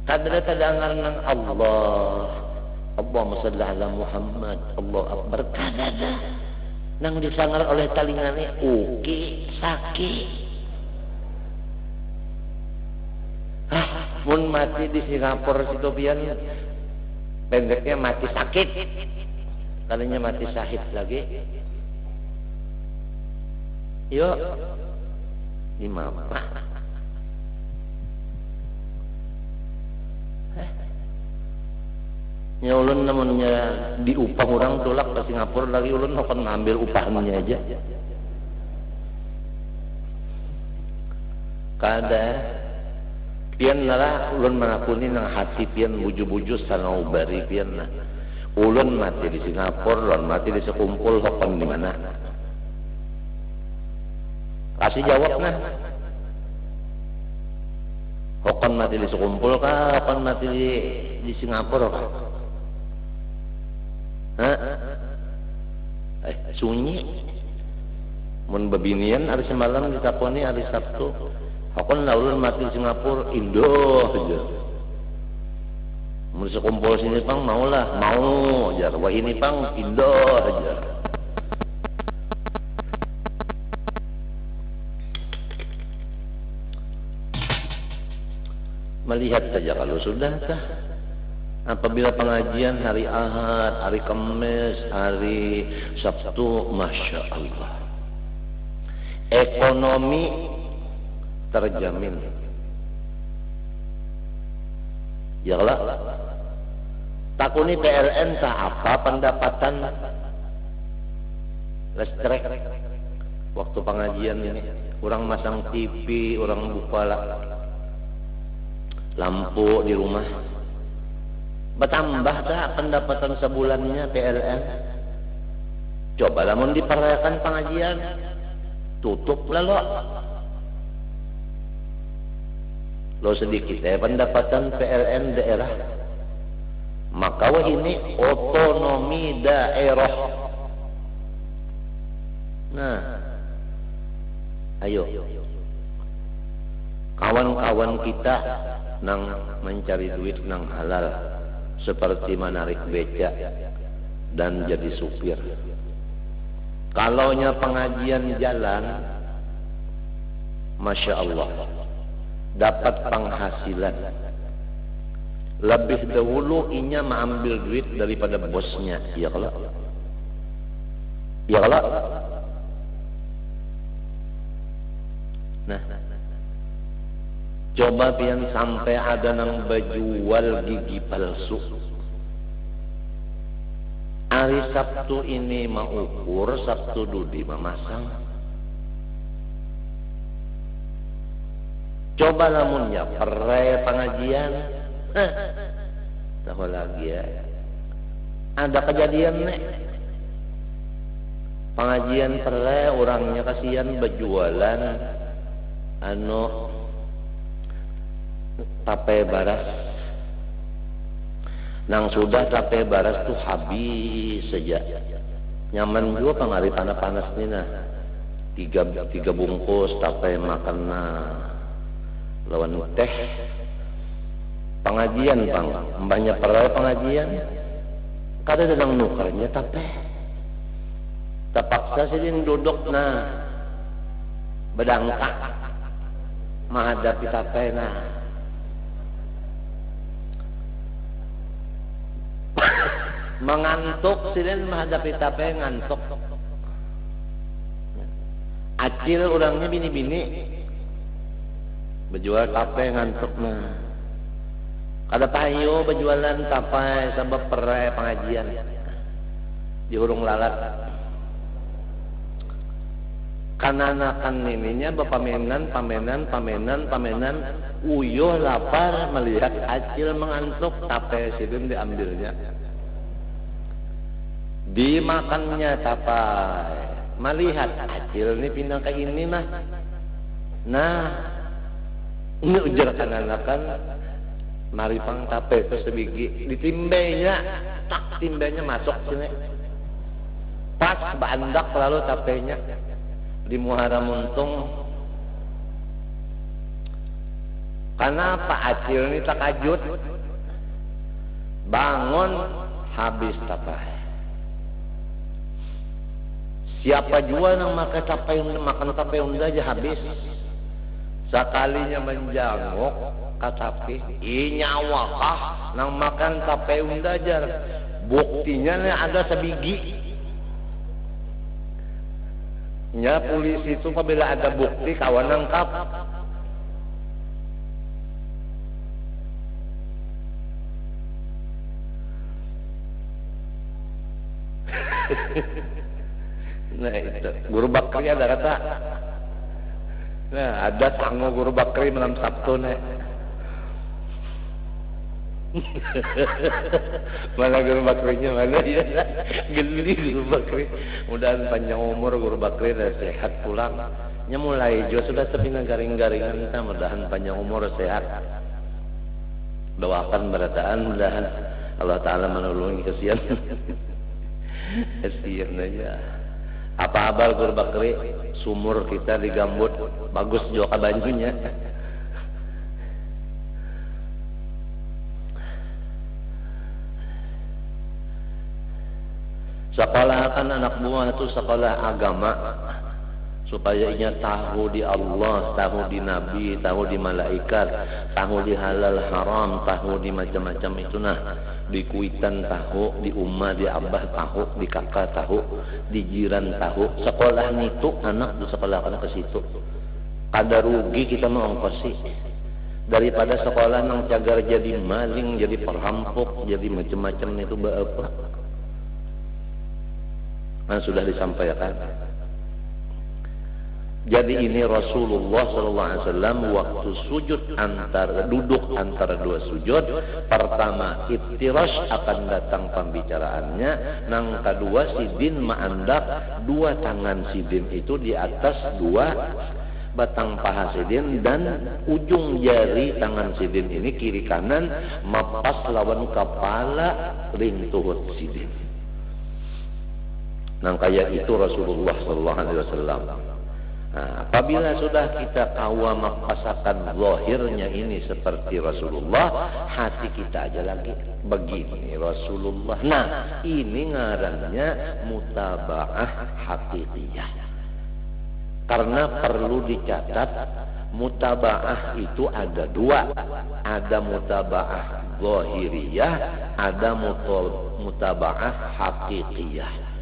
kadang-kadang nang Allahumma shalli ala Muhammad Allah akbar kadang nang disangar oleh talingane oke sakit mun mati di Singapura situ pian pendeknya mati sakit kalinya mati syahid lagi yuk di mapa ya ulun namanya diupah orang tolak ke Singapura lagi ulun akan ngambil upahnya aja kada pian nara ulun mengakuni nang hati pian buju-buju sana ubari pian nah ulun mati di Singapura ulun mati di sekumpul hokon di mana kasih jawab nah hokon mati di sekumpul kah hokon mati di Singapura kah sunyi mun babinian hari semalam ditakoni hari Sabtu aku ulun mati di Singapura Indo aja mun sekumpul sini pang maulah mau aja wah ini pang Indo aja melihat saja kalau sudah kah apabila pengajian hari Ahad, hari Kamis, hari Sabtu, Masya Allah ekonomi terjamin ya lah takuni PLN tak apa pendapatan listrik waktu pengajian ini orang masang TV, orang buka lampu di rumah bertambah tak pendapatan sebulannya PLN coba namun diperlayakan pengajian tutup lalu lo sedikit pendapatan PLN daerah maka wah ini otonomi daerah nah ayo kawan-kawan kita nang mencari duit nang halal seperti menarik beca dan jadi supir. Kalaunya pengajian jalan, Masya Allah, dapat penghasilan. Lebih dahulu inya mengambil duit daripada bosnya, ya kalau, ya kalau. Nah, coba pian sampai ada nang berjual gigi palsu. Hari Sabtu ini mau ukur, Sabtu dudi memasang. Coba namun ya perai pengajian. Tahu lagi ya. Ada kejadian nih. Pengajian perai orangnya kasihan berjualan tape baras nang sudah tape baras tuh habis saja nyaman juga pengari panas-panas nih nah tiga bungkus tape makan lawan teh pengajian pang mbahnya perai pengajian kada danang nukarnya tapi terpaksa sidin duduk na bedangka menghadapi tape na mengantuk sidin menghadapi tape ngantuk acil orangnya bini-bini berjual tape ngantuk na kada payo berjualan tape sabab perai pengajian di hurung lalat kananakan ininya pamenan uyuh lapar melihat acil mengantuk tape sidin diambilnya dimakannya tapai melihat acil ini pindah ke ini mah nah ini ujar kananakan maripang tape itu sebiji ditimbainya tak timbainya masuk sini pas bandak lalu tapenya di Muharam untung karena Pak Acil ini takajud bangun habis tapai siapa jua yang makan tapai unda aja habis sekalinya menjanguk katapi inyawakah nang makan tapai unda aja buktinya ada sebiji nya polisi itu apabila ada bukti kawan nangkap nah itu Guru Bakri ada kata nah ada tanggo Guru Bakri malam Sabtu nih mana Guru Bakrinya mana ya geli Guru Bakri mudahan panjang umur Guru Bakri dan sehat pulang nya mulai juga sudah sepina garing-garingan kita mudahan panjang umur sehat doakan berataan mudahan Allah Ta'ala menolongi kesian kesian aja apa abal Guru Bakri sumur kita di Gambut bagus juga banjunya sekolahkan anak buah itu sekolah agama supaya ia tahu di Allah, tahu di Nabi, tahu di malaikat, tahu di halal haram, tahu di macam-macam itu nah di kuitan tahu, di umma, di abah tahu, di kakak tahu, di jiran tahu. Sekolah itu anak disekolahkan ke situ. Kada rugi kita mau ongkosi daripada sekolah nang cagar jadi maling, jadi perampok, jadi macam-macam itu apa? Kan sudah disampaikan. Jadi ini Rasulullah SAW waktu sujud duduk antara dua sujud, pertama iftirash akan datang pembicaraannya, nang kedua sidin ma'andak dua tangan sidin itu di atas dua batang paha sidin dan ujung jari tangan sidin ini kiri kanan mapas lawan kepala rintuhut sidin. Nang kayak itu Rasulullah SAW. Nah, apabila sudah kita kawa mapasakan zahirnya ini seperti Rasulullah, hati kita aja lagi begini Rasulullah. Nah, ini ngarannya mutaba'ah hakikiyah. Karena perlu dicatat mutaba'ah itu ada dua, ada mutaba'ah zahiriyah, ada mutaba'ah hakikiyah.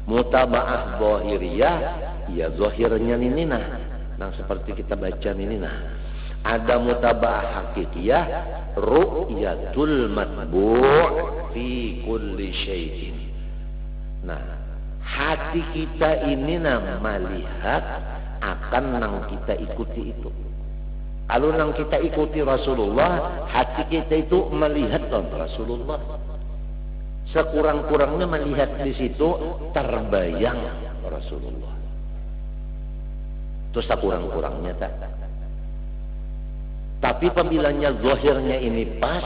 Mutaba'ah zahiriyah ya zahirnya ini nah seperti kita baca ini nah. Ada mutaba'ah hakikiyah ru'yatul matbu' fi kulli syai'in. Nah, hati kita ini nah melihat akan nang kita ikuti itu. Kalau nang kita ikuti Rasulullah, hati kita itu melihat Rasulullah. Sekurang-kurangnya melihat di situ terbayang Rasulullah. Itu sekurang-kurangnya tak. Tapi apabila zahirnya ini pas,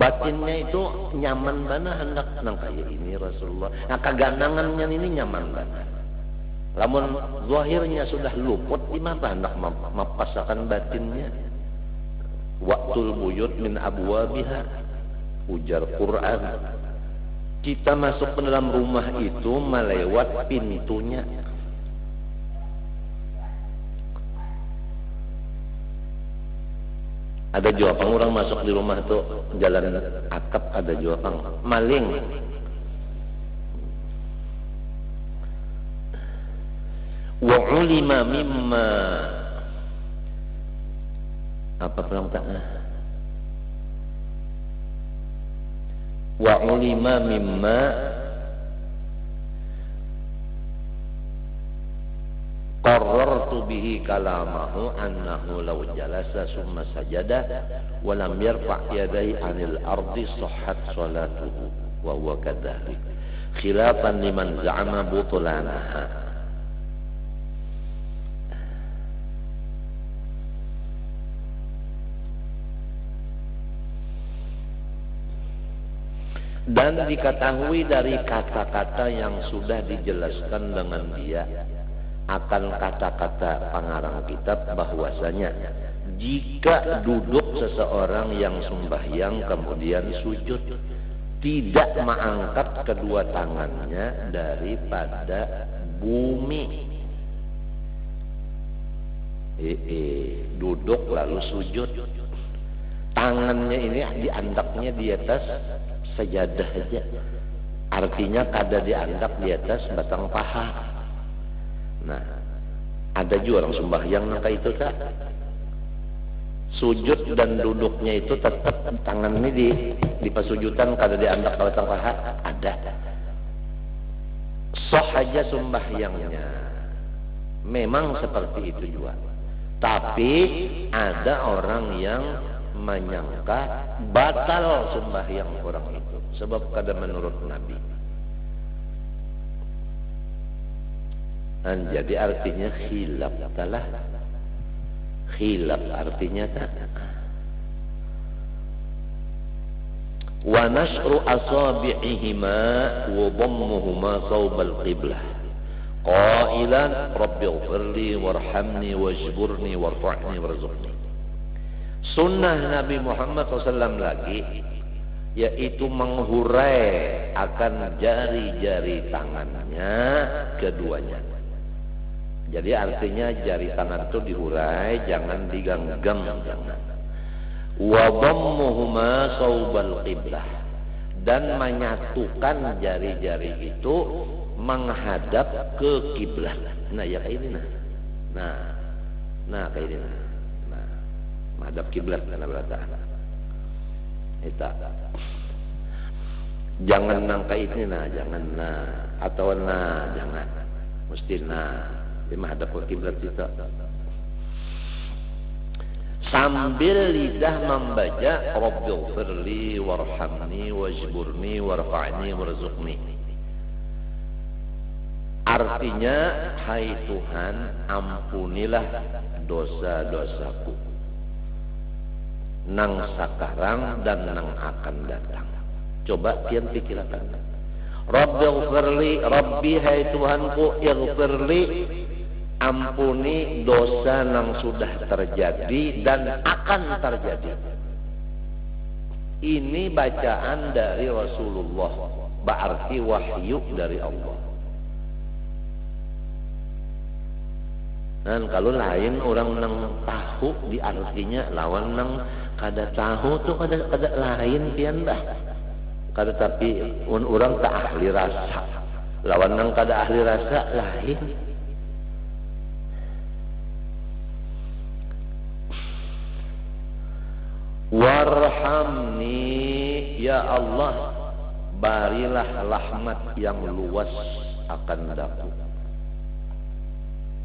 batinnya itu nyaman banget hendak nang kayak ini Rasulullah. Nah keganangannya ini nyaman banget. Lamun zahirnya sudah luput di mata hendak mempasakan batinnya. Waqtul buyut min abwabiha, ujar Quran. Kita masuk ke dalam rumah itu melewat pintunya. Ada juga orang masuk di rumah tuh jalan atap, ada juga maling. Wa ulima mimma apa perang tak? Wa ulima mimma qarrartu bihi kalamahu annahu law jalasa summa sajada wa lam yarfa' yadayhi 'anil ardi sahhat salatuhu wa huwa kadzalik khilafan liman za'ama butlanaha. Dan diketahui dari kata-kata yang sudah dijelaskan dengan dia akan kata-kata pengarang kitab bahwasanya jika duduk seseorang yang sembahyang kemudian sujud tidak mengangkat kedua tangannya daripada bumi, duduk lalu sujud, tangannya ini diandaknya di atas sajadah aja, artinya kada diandak di atas batang paha. Nah, ada juga orang sembahyang nangka itu tak, sujud dan duduknya itu tetap tangan ini di pasujudan kada diandak ke batang paha, ada. Sah aja sembahyangnya, memang seperti itu juga. Tapi ada orang yang menyangka batal sembahyang orang itu sebab kada menurut Nabi. Dan jadi artinya khilaf talah, khilaf artinya tak. Wa nashru asabi'ihima wa dhammuhuma thawbal qiblah qailan rabbighfirli warhamni wajburni warfa'ni warzuqni. Sunnah Nabi Muhammad SAW lagi yaitu menghurai akan jari-jari tangannya keduanya. Jadi artinya jari tangan itu dihurai, jangan digenggam, jangan. Wa dhammuhuma saubal qiblah, dan menyatukan jari-jari itu menghadap ke kiblat. Nah ya kayak ini nah kayak ini menghadap kiblat karena berata. Itu. Jangan nangka ini jangan atau jangan. Mesti di menghadap ke kiblat itu. Sambil lidah membaca Rabbighfirli warhamni wajburni warfa'ni warzuqni. Artinya, hai Tuhan, ampunilah dosa-dosaku nang sakarang dan nang akan datang. Coba pian pikirkan. Rabbighfirli, Rabbi hai Tuhanku, ighfirli, ampuni dosa nang sudah terjadi dan akan terjadi. Ini bacaan dari Rasulullah, berarti wahyu dari Allah. Dan kalau lain orang nang tahu di artinya lawan nang kada tahu tuh kada lain pian dah. Kada tapi orang tak ahli rasa. Lawan nang kada ahli rasa lain. Warhamni ya Allah, barilah rahmat yang luas akan daku.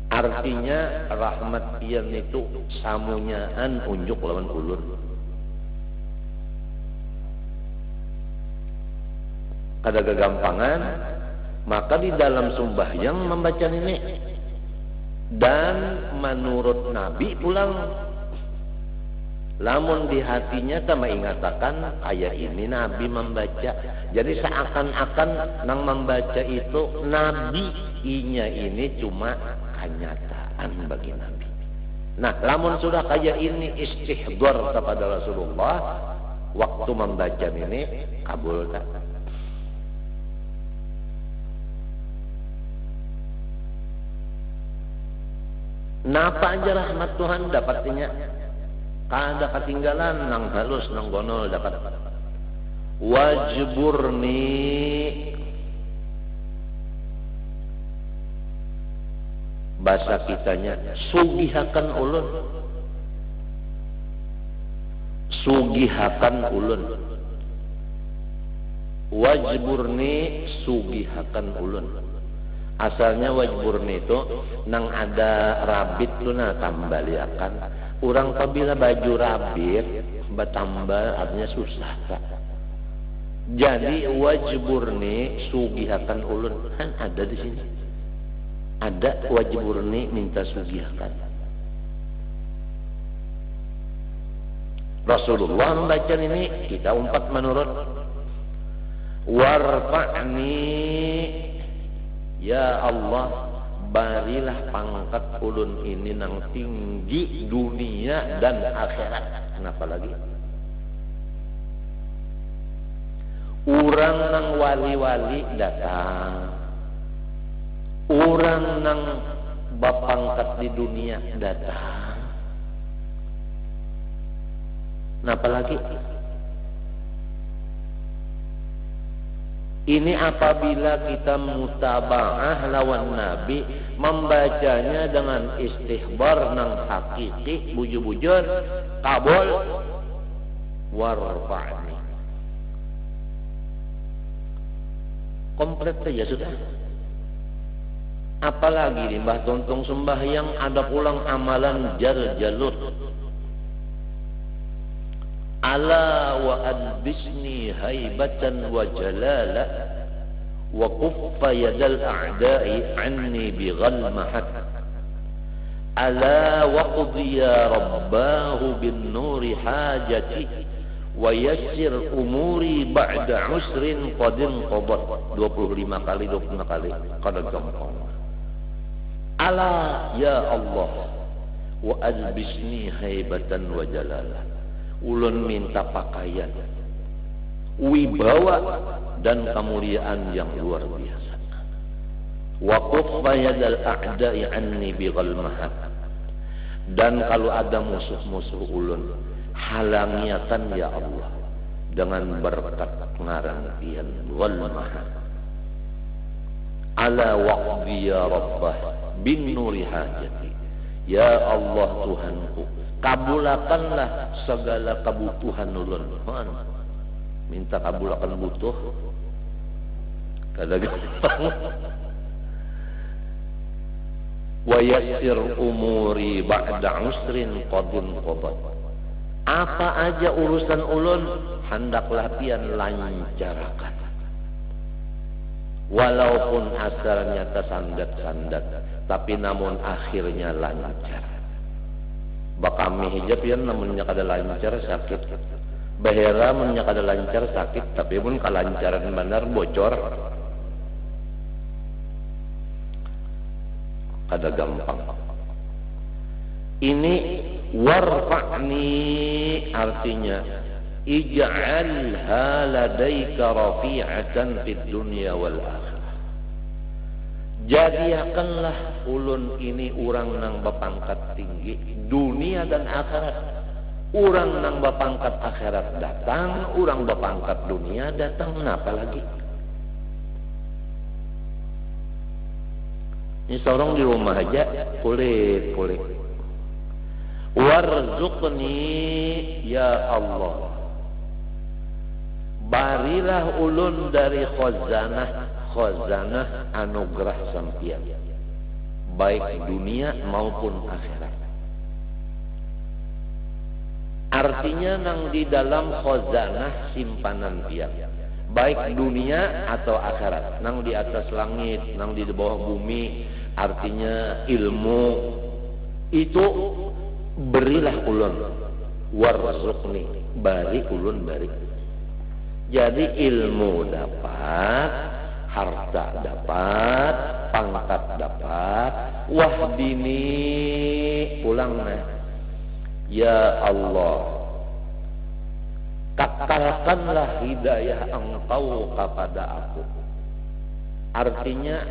Artinya rahmat ian itu samunyaan unjuk lawan ulur. Kada kegampangan, maka di dalam sembahyang membaca ini. Dan menurut Nabi pulang, lamun di hatinya tak mengatakan ayat ini Nabi membaca. Jadi seakan-akan nang membaca itu Nabi inya ini cuma kenyataan bagi Nabi. Nah, lamun sudah kayak ini istihdar kepada Rasulullah waktu membaca ini kabul tak? Napa aja rahmat Tuhan dapatnya. Kada ketinggalan nang halus nang gonol dapat. Wajburni bahasa kitanya sugihakan ulun. Sugihakan ulun. Wajburni sugihakan ulun. Asalnya wajburni itu nang ada rabit tu na tambaliakan. Orang apabila baju rabit bertambal artinya susah tak. Jadi wajburni sugihakan ulun kan ada di sini. Ada wajburni minta sugihakan. Rasulullah membaca ini kita umpat menurut warfa'ni ya Allah barilah pangkat ulun ini nang tinggi dunia dan akhirat. Kenapa lagi? Orang nang wali-wali datang, orang nang bapangkat di dunia datang. Kenapa lagi? Ini apabila kita mutaba'ah lawan Nabi, membacanya dengan istihbar nang hakiki, bujur-bujur, kabul, warfa'ni. Komplit saja sudah. Apalagi di Mbah Tontong sembahyang ada pulang amalan jar-jalut. Ala wa adbisni haibatan wa jalala wa kuffa yadal a'da'i anni bighalmahat ala wa qudiya rabbahu bin nuri hajati wa yassir umuri ba'da usrin qadin qabat 25 kali kada gampang. Ala ya Allah wa adbisni haibatan wa jalala. Ulun minta pakaian, wibawa dan kemuliaan yang luar biasa. Wa quffa yadal a'da'i anni bighalmahat. Dan kalau ada musuh-musuh ulun, halangiatan ya Allah dengan berkat ngarantian ghalmahat. Ala waqdi ya Rabbah bin nuri hajati. Ya Allah Tuhanku, kabulakanlah segala kebutuhan ulun. Minta kabulakan butuh kada gampang. Wa yassir umuri ba'da usrin qadin qabat. Apa aja urusan ulun hendaklah pian lancarkan. Walaupun asalnya tersandat-sandat, tapi namun akhirnya lancar. Bakami hijab ya namunnya kada lancar sakit. Bahera namunnya kada lancar sakit, tapi pun kelancaran benar bocor. Kada gampang. Ini warfa'ni artinya ij'alha ladaika rafi'atan fid dunya wal akhirah. Jadikanlah ulun ini orang nang bapangkat tinggi dunia dan akhirat. Orang nang bapangkat akhirat datang, orang bapangkat dunia datang, kenapa lagi? Ini seorang di rumah aja kulit. Warzuqni ya Allah, barilah ulun dari khazanah anugerah sampian, baik dunia maupun akhirat. Artinya nang di dalam khazanah simpanan pian, baik dunia atau akhirat, nang di atas langit, nang di bawah bumi, artinya ilmu itu berilah ulun. Warzuqni, bari ulun bari. Jadi ilmu dapat, harta dapat, pangkat dapat, wahdini pulangnya. Ya Allah, kakalkanlah hidayah Engkau kepada aku. Artinya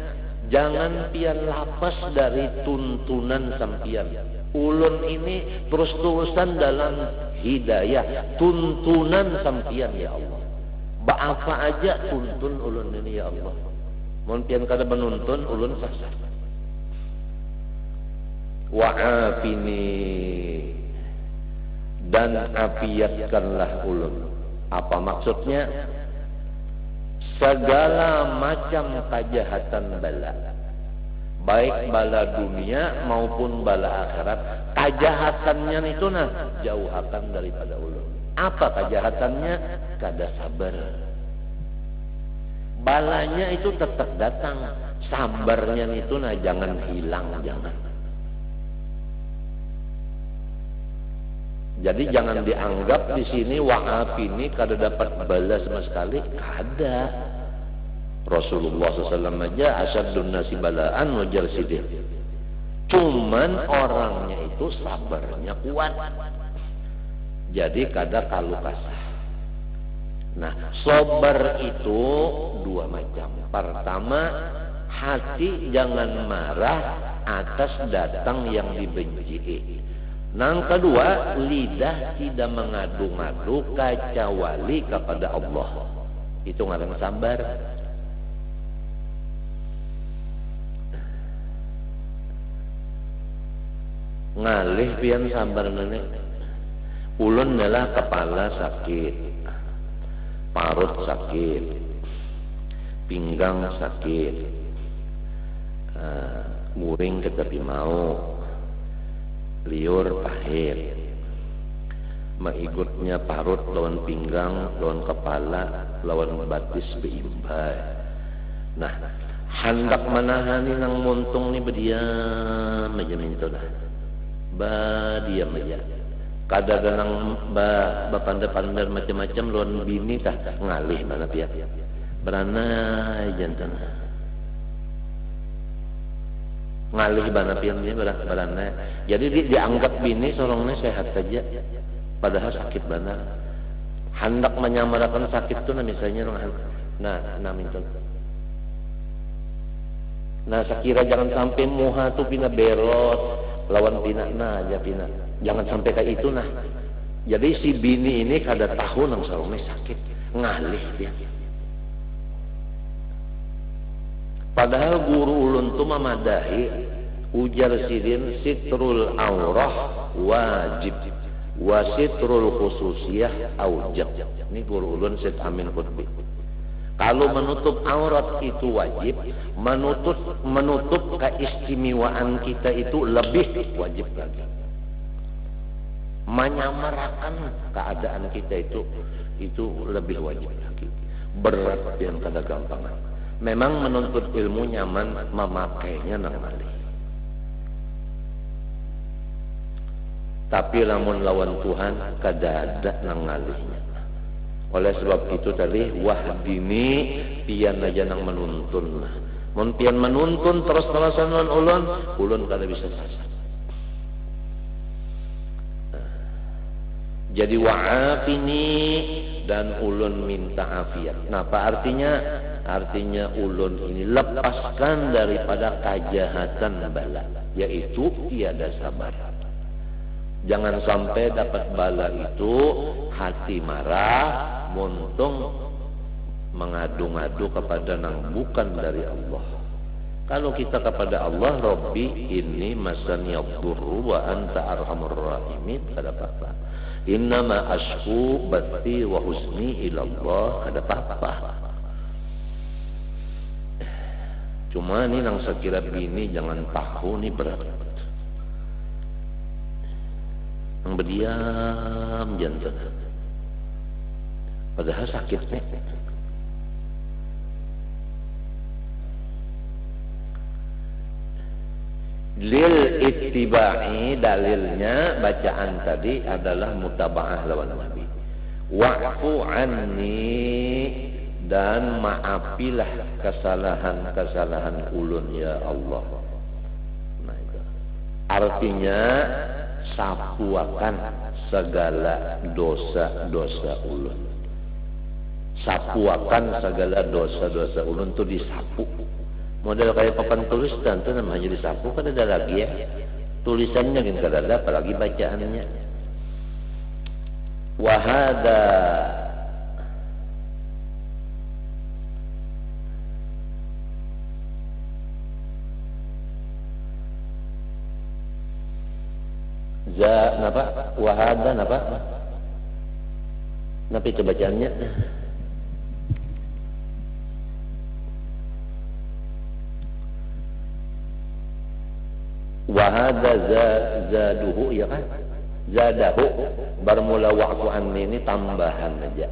jangan pian lapas dari tuntunan sampian. Ulun ini terus-terusan dalam hidayah, tuntunan sampian ya Allah. Apa aja tuntun ulun ini ya Allah. Mun pian kada menuntun ulun sasar. Wa'afini, dan afiatkanlah ulun. Apa maksudnya? Segala macam kejahatan bala, baik bala dunia maupun bala akhirat, kejahatannya itu jauhakan daripada ulun. Apa kejahatannya? Kada sabar. Balanya itu tetap datang, sabarnya itu jangan hilang, jangan. Jadi jangan dianggap di sini wa'af ini kada dapat bala sama sekali, kada. Rasulullah SAW aja asyadun nasi balaan wajar sidih. Cuman orangnya itu sabarnya kuat. Jadi kada kalu kasah. Nah, sabar itu dua macam. Pertama, hati jangan marah atas datang yang dibenci. Yang kedua, lidah tidak mengadu-ngadu kecuali kepada Allah. Itu ngaran sabar. Ngalih pian sabar nenek. Ulun adalah kepala sakit, parut sakit, pinggang sakit, muring tetapi mau, liur pahit, maigutnya parut lawan pinggang, lawan kepala, lawan batis beimbai. Nah, hendak menahani nang muntung ni berdiam aja minta dah, diam aja. Kadang-kadang pandai-pandai macam-macam lawan bini tah ngalih mana pihak beranai jantan ngalih bana pian dia beranai. Jadi dianggap bini sorongnya sehat saja padahal sakit bana. Hendak menyamarakan sakit tu misalnya minta. Nah sekira jangan sampai muha tu pina berot lawan pina aja pina. Jangan sampai kayak itu nah. Jadi si bini ini kada tahu nang sarungnya sakit, ngalih dia. Padahal guru ulun tu memadahi ujar sidin sitrul aurah wajib wa sitrul khususiyah aujab. Ini guru ulun Syed Amin Qutbi. Kalau menutup aurat itu wajib, menutup keistimewaan kita itu lebih wajib lagi. Menyamarakan keadaan kita itu lebih wajib lagi. Berat yang kada gampang. Memang menuntut ilmu nyaman, memakainya nang malih. Tapi lamun lawan Tuhan kada ada nang ngalihnya. Oleh sebab itu tadi wahdini pian aja nang menuntun lah. Mun pian menuntun terus-terusan lawan ulun kada bisa sasar. Jadi wa'afini dan ulun minta afiat. Nah, apa artinya? Artinya ulun ini lepaskan daripada kejahatan bala, yaitu tiada sabar. Jangan sampai dapat bala itu hati marah, muntung mengadu-ngadu kepada nang bukan dari Allah. Kalau kita kepada Allah, Rabbi inni masani yadurru wa anta arhamur rahimin, kada apa-apa. Innama ashku bati wa husni ilallah, kada apa-apa. Cuma ni nang sekira bini jangan tahu ni berat. Nang berdiam jantan. Padahal sakit nih. Lil ittiba'i, dalilnya bacaan tadi adalah mutaba'ah lawan Nabi. Wa'fu anni, dan maafilah kesalahan-kesalahan ulun ya Allah. Nah, itu. Artinya sapuakan segala dosa-dosa ulun. Sapuakan segala dosa-dosa ulun itu disapu. Model kayak papan tulis tentu namanya disapu kan ada lagi ya. Tulisannya kan kada, apalagi bacaannya. Wahada napa? Wahada napa? Napa itu bacaannya? Wahada zaduhu ya kan? Zadahu bermula waktu ini tambahan aja.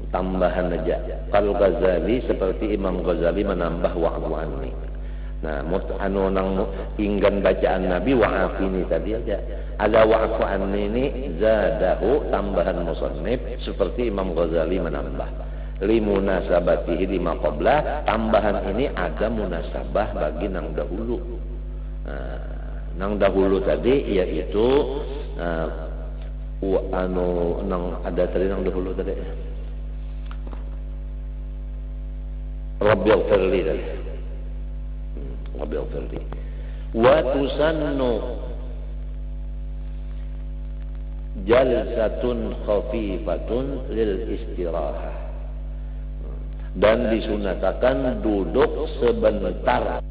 Tambahan aja. Kalau Ghazali seperti Imam Ghazali menambah waktu ini. Nah, anu nang inggan bacaan Nabi wa'afini tadi aja. Ada waktu ini zadahu tambahan musannif seperti Imam Ghazali menambah. Limunasabatihi lima qabla, tambahan ini ada munasabah bagi nang dahulu. Nang dahulu tadi yaitu nang ada tadi nang dahulu tadi Rabbil firli tadi Rabbil firli wa tusannu jalsatun khafifatun lil istirahah, dan disunatakan duduk sebentar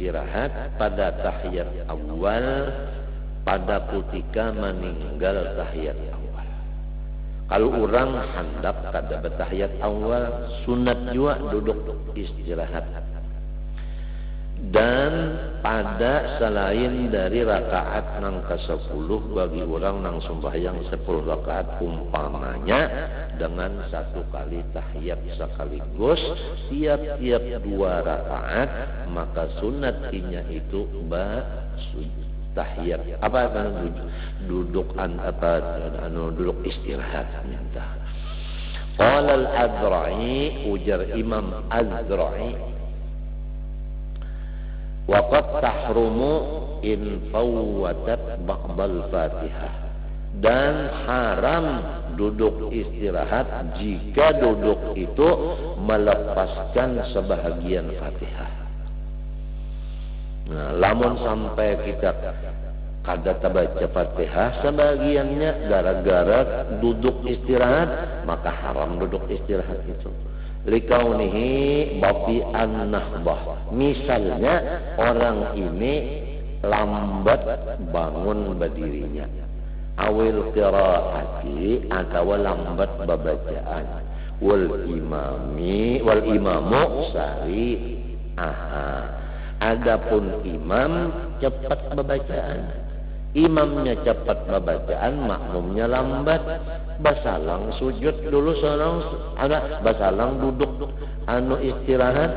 istirahat pada tahiyat awal pada ketika meninggal tahiyat awal. Kalau orang hendak kada bertahiyat awal, sunat juga duduk istirahat. Dan pada selain dari rakaat nang ke-10 bagi orang nang sembahyang 10 rakaat umpamanya dengan 1 kali tahiyat sekaligus tiap-tiap 2 rakaat, maka sunatnya itu tahiyat apa kan duduk duduk istirahat minta. Qala al-Azra'i, ujar Imam Azra'i, waqad tahrumu in fawwatat ba'dal Fatihah, dan haram duduk istirahat jika duduk itu melepaskan sebahagian Fatihah. Nah, lamun sampai kita kada baca Fatihah sebagiannya gara-gara duduk istirahat, maka haram duduk istirahat itu. Likaunihi babi'an nahbah, misalnya orang ini lambat bangun berdirinya, awil qiraati atau lambat babacaan, wal imamu sari. Adapun imam cepat babacaan, imamnya cepat babacaan, makmumnya lambat, basalang sujud dulu seorang, ada basalang duduk istirahat,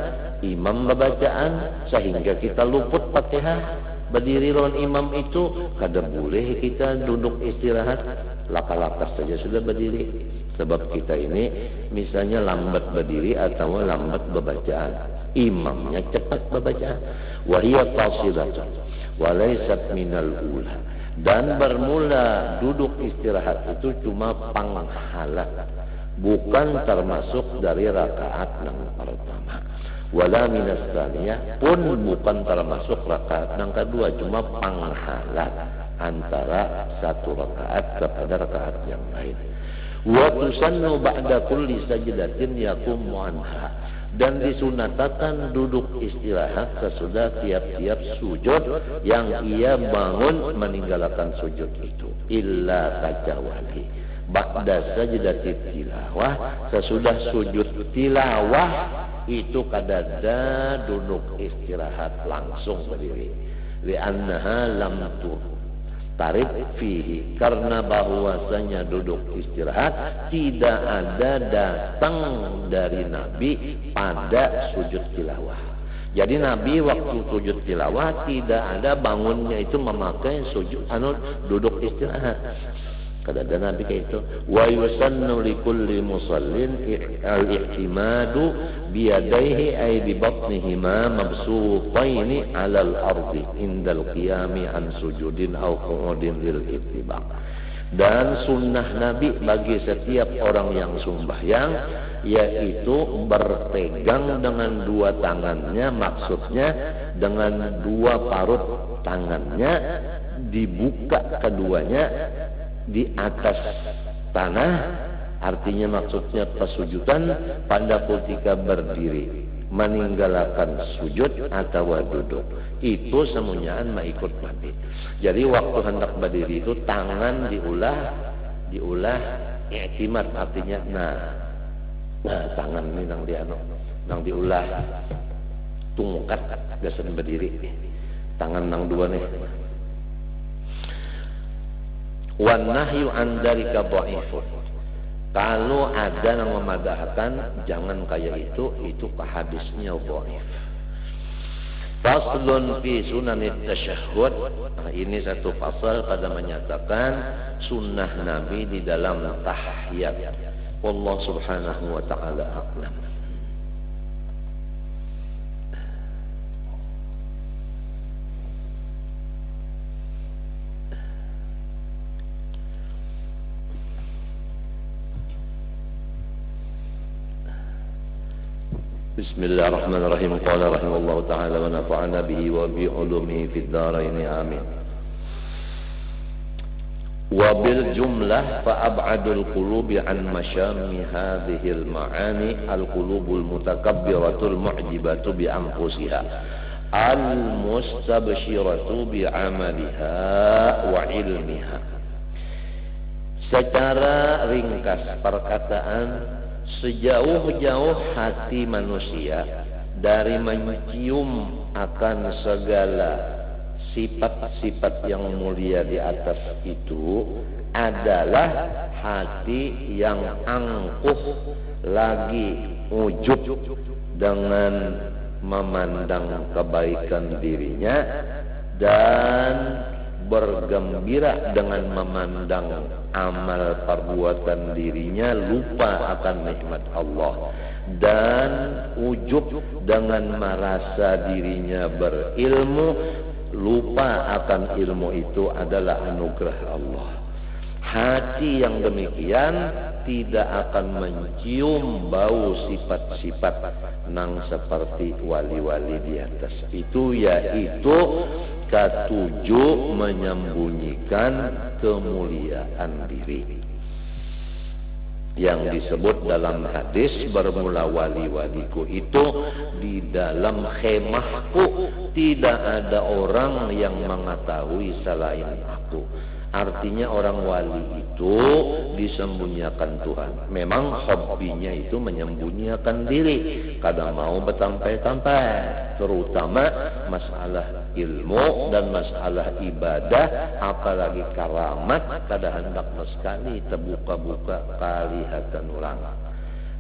imam babacaan sehingga kita luput Fatihah, berdiri lawan imam itu kada boleh kita duduk istirahat, lakas-lakas saja sudah berdiri, sebab kita ini misalnya lambat berdiri atau lambat babacaan, imamnya cepat babacaan, wa hiya qasidatun wa laysat minal ula, dan bermula duduk istirahat itu cuma panghala, bukan termasuk dari rakaat yang pertama, wala minas tsaniyah, pun bukan termasuk rakaat yang kedua, cuma panghala antara satu rakaat kepada rakaat yang lain. Wa tusannu ba'da kulli sajdatin yaqumu anha, dan disunatakan duduk istirahat sesudah tiap-tiap sujud yang ia bangun meninggalkan sujud itu, illa kecuali ba'da sajdatit tilawah, sesudah sujud tilawah itu kadada duduk istirahat langsung berdiri, li'annaha lam tur, tarif fihi, karena bahwasanya duduk istirahat tidak ada datang dari Nabi pada sujud tilawah. Jadi Nabi waktu sujud tilawah tidak ada bangunnya itu memakai sujud duduk istirahat. Kata Nabi kayak itu, wa yusannu likulli musallin al-i'timadu biyadaihi ay bi batnihima mabsutaini 'alal ardi indal qiyami an sujudin aw qu'udin lil ittiba'. Dan sunnah Nabi bagi setiap orang yang sembahyang yaitu berpegang dengan dua tangannya, maksudnya dengan dua parut tangannya dibuka keduanya di atas tanah, artinya maksudnya kesujudan pada ketika berdiri, meninggalkan sujud atau duduk. Itu semuanya ikut Nabi. Jadi waktu hendak berdiri itu tangan diulah i'timad, artinya nah tangan ini nang diulah tungkat biasanya berdiri, tangan nang dua nih. Wan nahyu an dzalika dhaifun. Kalau ada yang memadahkan jangan kayak itu hadisnya dhaif. Faslun fi sunanit tasyahhud. Nah, ini satu pasal pada menyatakan sunnah Nabi di dalam tahiyat. Allah Subhanahu wa taala a'lam. Bismillahirrahmanirrahim. Qala rahimahullahu ta'ala wa nafa'ana bihi wa bi ulumihi fid dharain amin. Wa bil jumlah fa ab'adul qulubi an masyami hadhihi al ma'ani al qulubul mutakabbiratul mu'jibatu bi anfusiha al mustabshiratu bi 'amaliha wa ilmiha. Secara ringkas perkataan, sejauh-jauh hati manusia dari mencium akan segala sifat-sifat yang mulia di atas itu adalah hati yang angkuh lagi ujub dengan memandang kebaikan dirinya dan bergembira dengan memandang amal perbuatan dirinya, lupa akan nikmat Allah, dan ujub dengan merasa dirinya berilmu, lupa akan ilmu itu adalah anugerah Allah. Hati yang demikian tidak akan mencium bau sifat-sifat nang seperti wali-wali di atas itu, yaitu ketujuh menyembunyikan kemuliaan diri yang disebut dalam hadis, bermula wali-waliku itu di dalam khemahku, tidak ada orang yang mengetahui selain aku. Artinya orang wali itu disembunyikan Tuhan. Memang hobinya itu menyembunyikan diri, kadang mau bertampai-tampai, terutama masalah ilmu dan masalah ibadah, apalagi karamat, kada hendak sekali terbuka-buka kalihatan orang.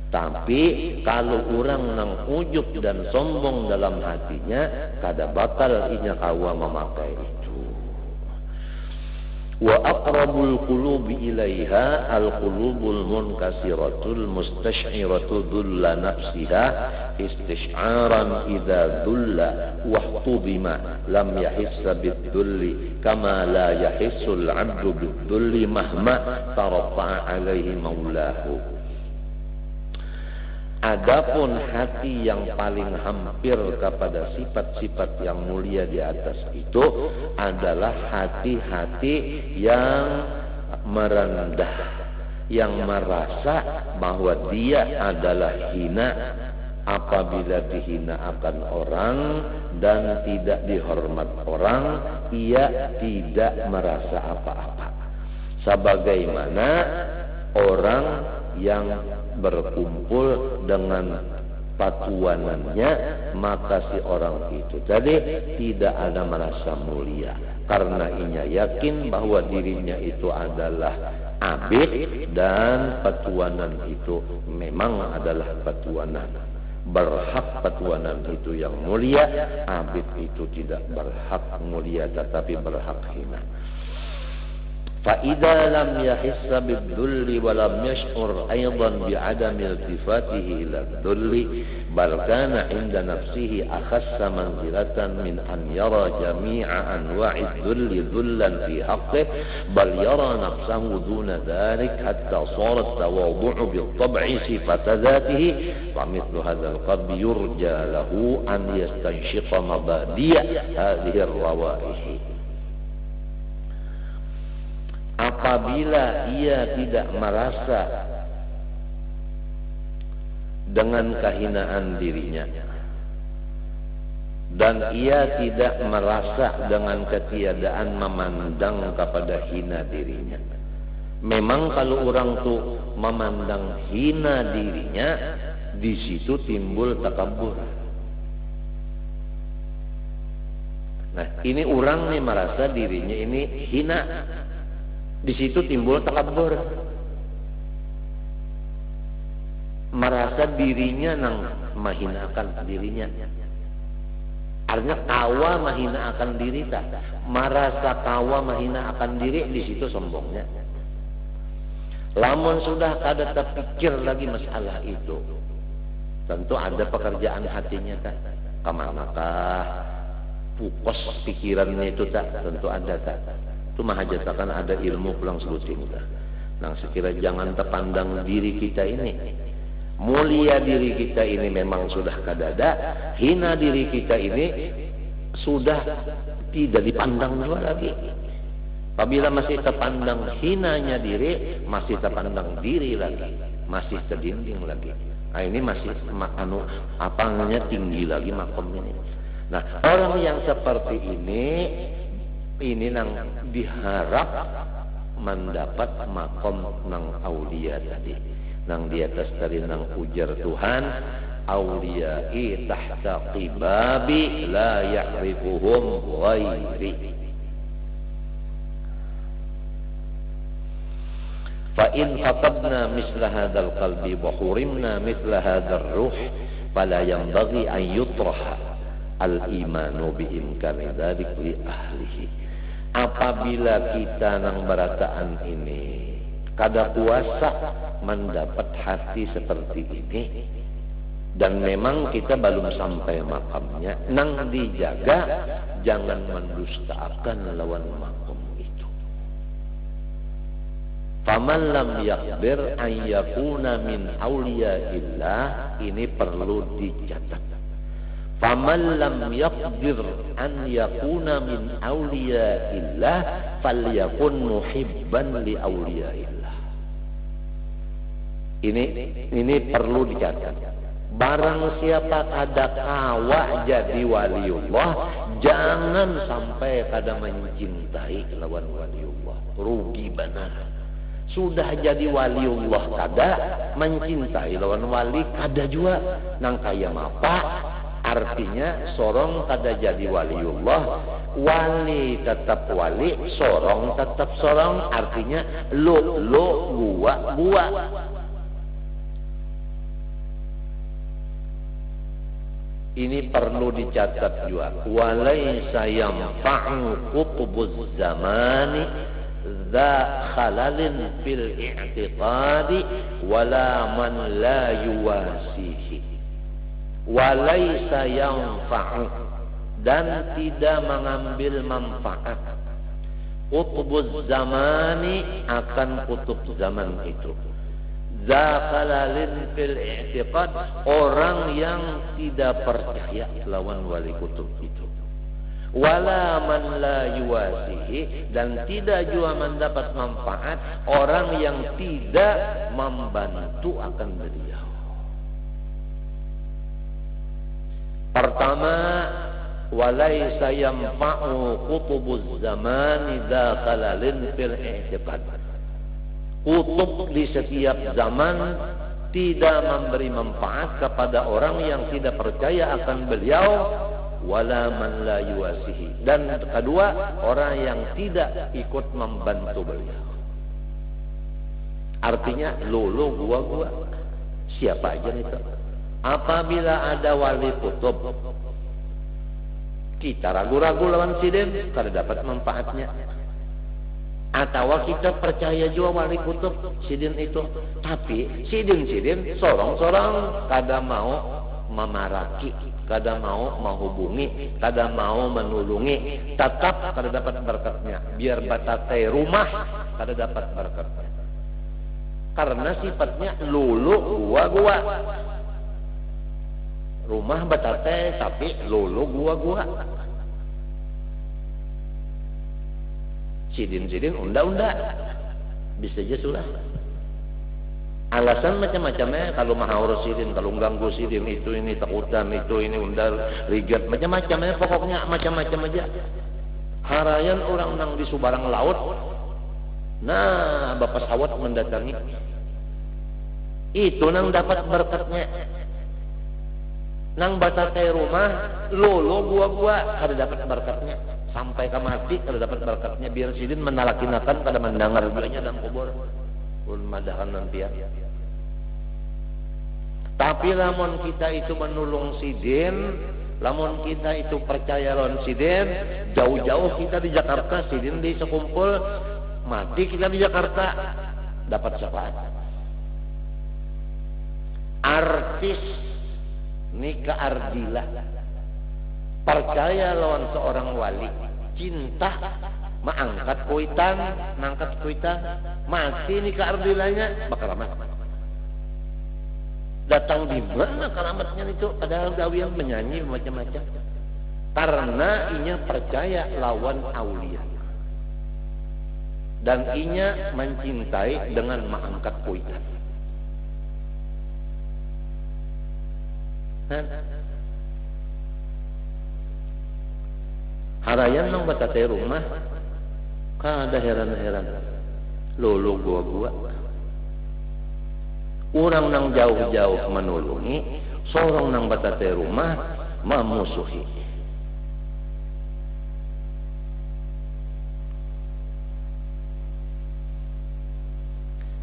Tapi kalau orang nang ujub dan sombong dalam hatinya, kada bakal inya kawa memakai itu. Wa aqrabul qulubi ilaiha al-qulubul munkasiratul mustash'iratu dhulla nafsiha istish'aran idza dhulla wahtubima lam yahissa bid-dhulli kama la yahissul 'abdu bid-dhulli mahma tarafa'a alaihi maulahu. Adapun hati yang paling hampir kepada sifat-sifat yang mulia di atas itu adalah hati-hati yang merendah, yang merasa bahwa dia adalah hina apabila dihina akan orang dan tidak dihormat orang, ia tidak merasa apa-apa. Sebagaimana orang yang berkumpul dengan patuanannya, maka si orang itu tadi tidak ada merasa mulia, karena ia yakin bahwa dirinya itu adalah abid dan patuanan itu memang adalah patuanan. Berhak patuanan itu yang mulia, abid itu tidak berhak mulia tetapi berhak hina. فَإِذَا لَمْ يَحِسَّ بِالذُّلِّ وَلَمْ يَشْعُرْ أَيْضًا بِعَدَمِ الْتِفَاتِهِ إِلَى الذُّلِّ بَلْ كَانَ عِنْدَ نَفْسِهِ أَخَسَّ مَنْزِلَةً مِنْ أَنْ يَرَى جَمِيعَ أَنْوَاعِ الذُّلِّ ذُلًّا فِي حَقِّهِ بَلْ يَرَى نَفْسَهُ دُونَ ذَلِكَ حَتَّى صَارَ التَّوَاضُعُ بِالطَّبْعِ صِفَةَ ذَاتِهِ فَمِثْلُ هَذَا الْقَلْبِ يُرْجَى لَهُ أَنْ يَسْتَنْشِقَ مَبَادِئَ هَذِهِ الرَّوَائِحِ. Apabila ia tidak merasa dengan kehinaan dirinya dan ia tidak merasa dengan ketiadaan memandang kepada hina dirinya. Memang kalau orang tuh memandang hina dirinya, di situ timbul takabur. Nah, ini orang nih merasa dirinya ini hina. Di situ timbul takabur, merasa dirinya nang mahinakan dirinya. Artinya kawa mahina akan diri tak, merasa kawa mahina akan diri, di situ sombongnya. Lamun sudah kada terpikir lagi masalah itu, tentu ada pekerjaan hatinya tak, kemanakah pukos pikirannya itu tak, tentu ada tak. Itu mahajatakan ada ilmu pulang sebutin. Nah, sekira jangan terpandang diri kita ini. Mulia diri kita ini memang sudah kadada, hina diri kita ini sudah tidak dipandang juga lagi. Apabila masih terpandang hinanya diri, masih terpandang diri lagi, masih terdinding lagi. Nah, ini masih tinggi lagi makom ini. Nah, orang yang seperti ini nang diharap mendapat makom nang aulia tadi, nang di atas tadi nang ujar Tuhan, auliyai tahta qibabi la ya'rifuhum ghairi. Fa in fatabna misla hadzal qalbi wa hurimna misla hadzal ruh fala yanbaghi an yutraha al-imanu bi imkani dzalik li ahlihi. Apabila kita nang berataan ini kada kuasa mendapat hati seperti ini, dan memang kita belum sampai makamnya, nang dijaga jangan mendustakan lawan makom itu. Faman lam yakbir an yakuna min awliyaillah, ini perlu dicatat. Faman lam yaqdir an yakuna min awliyaillah falyakun muhibban li awliyaillah. Ini perlu dicatat. Barang siapa kada kawa jadi waliullah, jangan sampai kada mencintai lawan waliullah. Rugi benar. Sudah jadi waliullah kada mencintai lawan wali kada juga, nang kaya apa? Artinya sorong kada jadi waliullah, wali tetap wali, sorong tetap sorong. Artinya lo gua. Ini perlu dicatat juga. Walaysa yanfa'u qutbuz zamani dza khalalin fil i'tiqadi wala man la yuwasihi. Walaysa yanfa'u, dan tidak mengambil manfaat, qutbuz zamani akan kutub zaman itu, zakhalalin fil i'tiqad, orang yang tidak percaya lawan wali kutub itu, wala man la yuwasihi, dan tidak juga mendapat manfaat orang yang tidak membantu akan beliau. Pertama, walaysa yanfa'u qutubuz zamani dakhalalin fil i'tiqad. Kutub di setiap zaman tidak memberi manfaat kepada orang yang tidak percaya akan beliau, wala man la yuwasihi, dan kedua orang yang tidak ikut membantu beliau. Artinya lulu gua siapa aja itu. Apabila ada wali kutub kita ragu-ragu lawan sidin, kada dapat manfaatnya. Atau kita percaya juga wali kutub sidin itu, tapi sidin sorong-sorong kada mau memaraki, kada mau menghubungi, kada mau menolongi, tetap kada dapat berkatnya. Biar batatai rumah kada dapat berkatnya, karena sifatnya lulu gua. Rumah batate tapi lulu gua. Sidin unda bisa aja sudah. Alasan macam-macamnya kalau mahaur sidin, kalau ganggu sidin itu ini takutan, itu ini undar rigat macam-macamnya, pokoknya macam-macam aja. Harayan orang nang di subarang laut, nah bapak sawat mendatangi, itu nang dapat berkatnya. Nang batasai rumah lolo gua kada dapat berkatnya, sampai ke mati kada dapat berkatnya. Biar sidin menalakinakan kada mendengar bilanya dalam kubur pun madahan nanti ya. Tapi lamun kita itu menolong sidin, lamun kita itu percaya lawan sidin, jauh-jauh kita di Jakarta, sidin di sekumpul, mati kita di Jakarta dapat syafaat. Artis nikah ardilah percaya lawan seorang wali, cinta mengangkat kuitan, mati nikah ardilanya bakaramat. Datang di mana karamatnya itu? Padahal gawian menyanyi macam-macam. Karena inya percaya lawan aulia, dan inya mencintai dengan mengangkat kuitan. Harayan nang batate rumah kada heran-heran lolo gua. Orang nang jauh-jauh menolongi, sorong nang batate rumah memusuhi.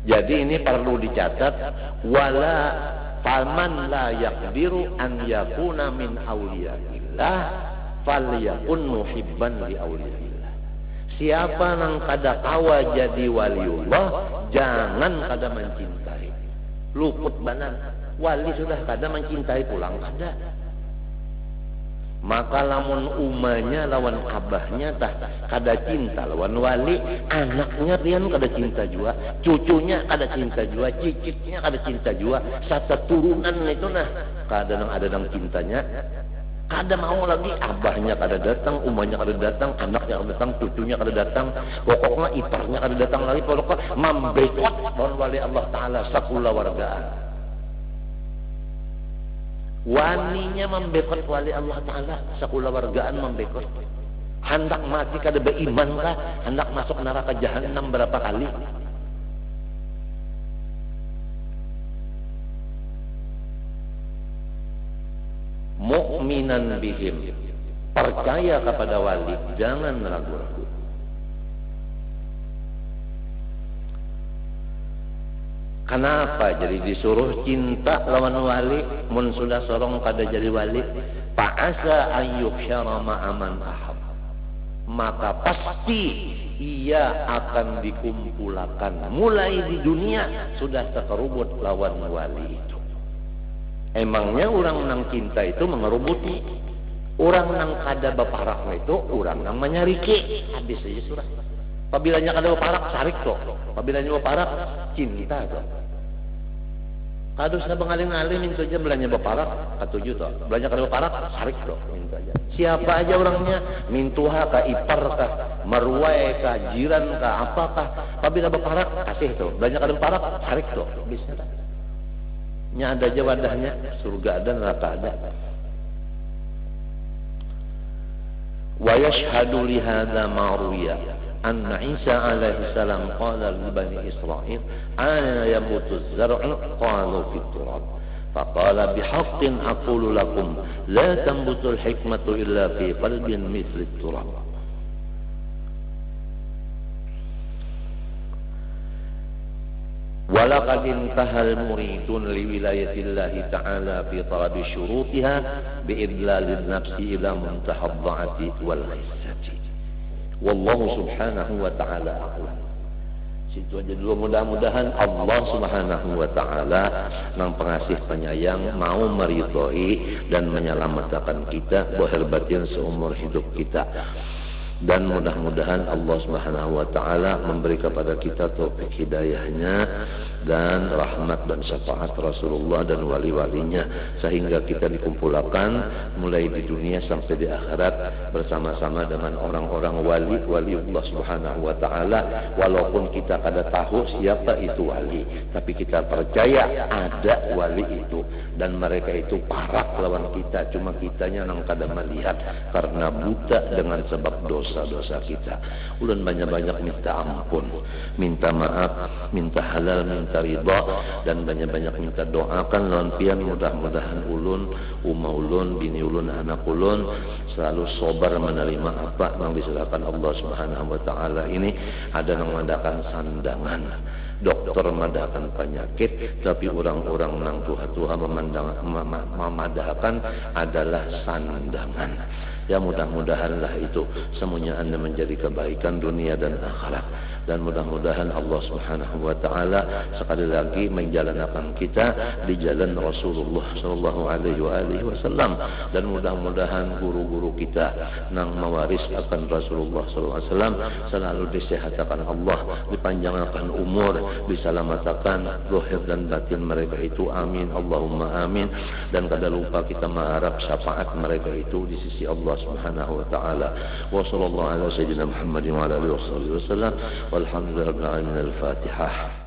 Jadi ini perlu dicatat, wala faman la yaqdiru an yakuna min awliyaillah falyakun muhibban li awliyaillah. Siapa nang kada kawa jadi waliullah, jangan kada mencintai. Luput banan, wali sudah kada mencintai pulang kada. Maka lamun umanya lawan abahnya tah kada cinta lawan wali, anaknya rian kada cinta jua, cucunya kada cinta jua, cicitnya kada cinta jua, satu turunan itu nah kada nang ada nang cintanya, kada mau lagi. Abahnya kada datang, umanya kada datang, anaknya kada datang, cucunya kada datang, pokoknya iparnya kada datang lagi, pokoknya membekot lawan wali Allah Taala sakula wargaan. Waninya membekot wali Allah Ta'ala, sakula wargaan membekot. Hendak mati kada beriman kah? Hendak masuk neraka jahanam berapa kali? Mu'minan bihim, percaya kepada wali, jangan ragu-ragu. Kenapa jadi disuruh cinta lawan wali? Mun sudah sorong kada jadi wali, fa'asa ayyuhsyara ma'aman ahab, maka pasti ia akan dikumpulkan mulai di dunia sudah terkerubut lawan wali itu. Emangnya orang nang cinta itu mengerubuti, orang nang kada baparak itu orang nang menyariki. Habis saja surah. Pabilanya kada baparak sarik toh, pabilanya baparak cinta toh. Kadus na bengaling-aling minta aja belanja baparak katujuh toh, belanja kada baparak sarik toh minta aja. Siapa aja orangnya, mintuha ka ipar ka marwai ka jiran ka apakah, pabila baparak kasih toh, belanja kada baparak sarik toh, bisa tak? Nya ada aja wadahnya, surga ada neraka ada. Wa yashhadu li hadza ma'ruya, anna Isa alaihi salam qala li bani Israil ana yamutu az-zar'u qalu fit turab faqala bihaqqin aqulu lakum la tambutu al-hikmatu illa fi qalbin mithli at-turab. ولقد انتهى المريدون لولاية الله تعالى في طلب شروطها بإذلال النفس إلى منتهى الضعف والخسة والله سبحانه وتعالى أعلم. Situ aja dulu, mudah-mudahan Allah Subhanahu wa taala yang pengasih penyayang mau meridhoi dan menyelamatkan kita zahir batin seumur hidup kita. Dan mudah-mudahan Allah Subhanahu wa taala memberi kepada kita taufik hidayahnya dan rahmat dan syafaat Rasulullah dan wali-walinya sehingga kita dikumpulkan mulai di dunia sampai di akhirat bersama-sama dengan orang-orang wali Allah Subhanahu wa taala. Walaupun kita kada tahu siapa itu wali, tapi kita percaya ada wali itu dan mereka itu parah lawan kita, cuma kitanya nang kada melihat karena buta dengan sebab dosa-dosa kita. Ulun banyak-banyak minta ampun, minta maaf, minta halal, minta ridha, dan banyak-banyak minta doakan lawan pian. Mudah-mudahan ulun, umah ulun, bini ulun, anak ulun selalu sabar menerima apa yang diserahkan Allah Subhanahu wa taala ini. Ada yang mengadakan sandangan, dokter memadahkan penyakit, tapi orang-orang nang tuha-tuha memadahkan adalah sandangan. Ya mudah-mudahanlah itu semuanya Anda menjadi kebaikan dunia dan akhirat. Dan mudah-mudahan Allah Subhanahu wa taala sekali lagi menjalankan kita di jalan Rasulullah sallallahu alaihi wasallam. Dan mudah-mudahan guru-guru kita nang mewaris akan Rasulullah sallallahu alaihi wasallam selalu disehatkan Allah, dipanjangkan umur, diselamatkan zahir dan batin mereka itu. Amin Allahumma amin. Dan kada lupa kita mengharap syafaat mereka itu di sisi Allah Subhanahu wa taala. Wa sallallahu ala sayyidina Muhammadin wa ala alihi wasallam. Walhamdulillahirabbil alamin. Al-Fatihah.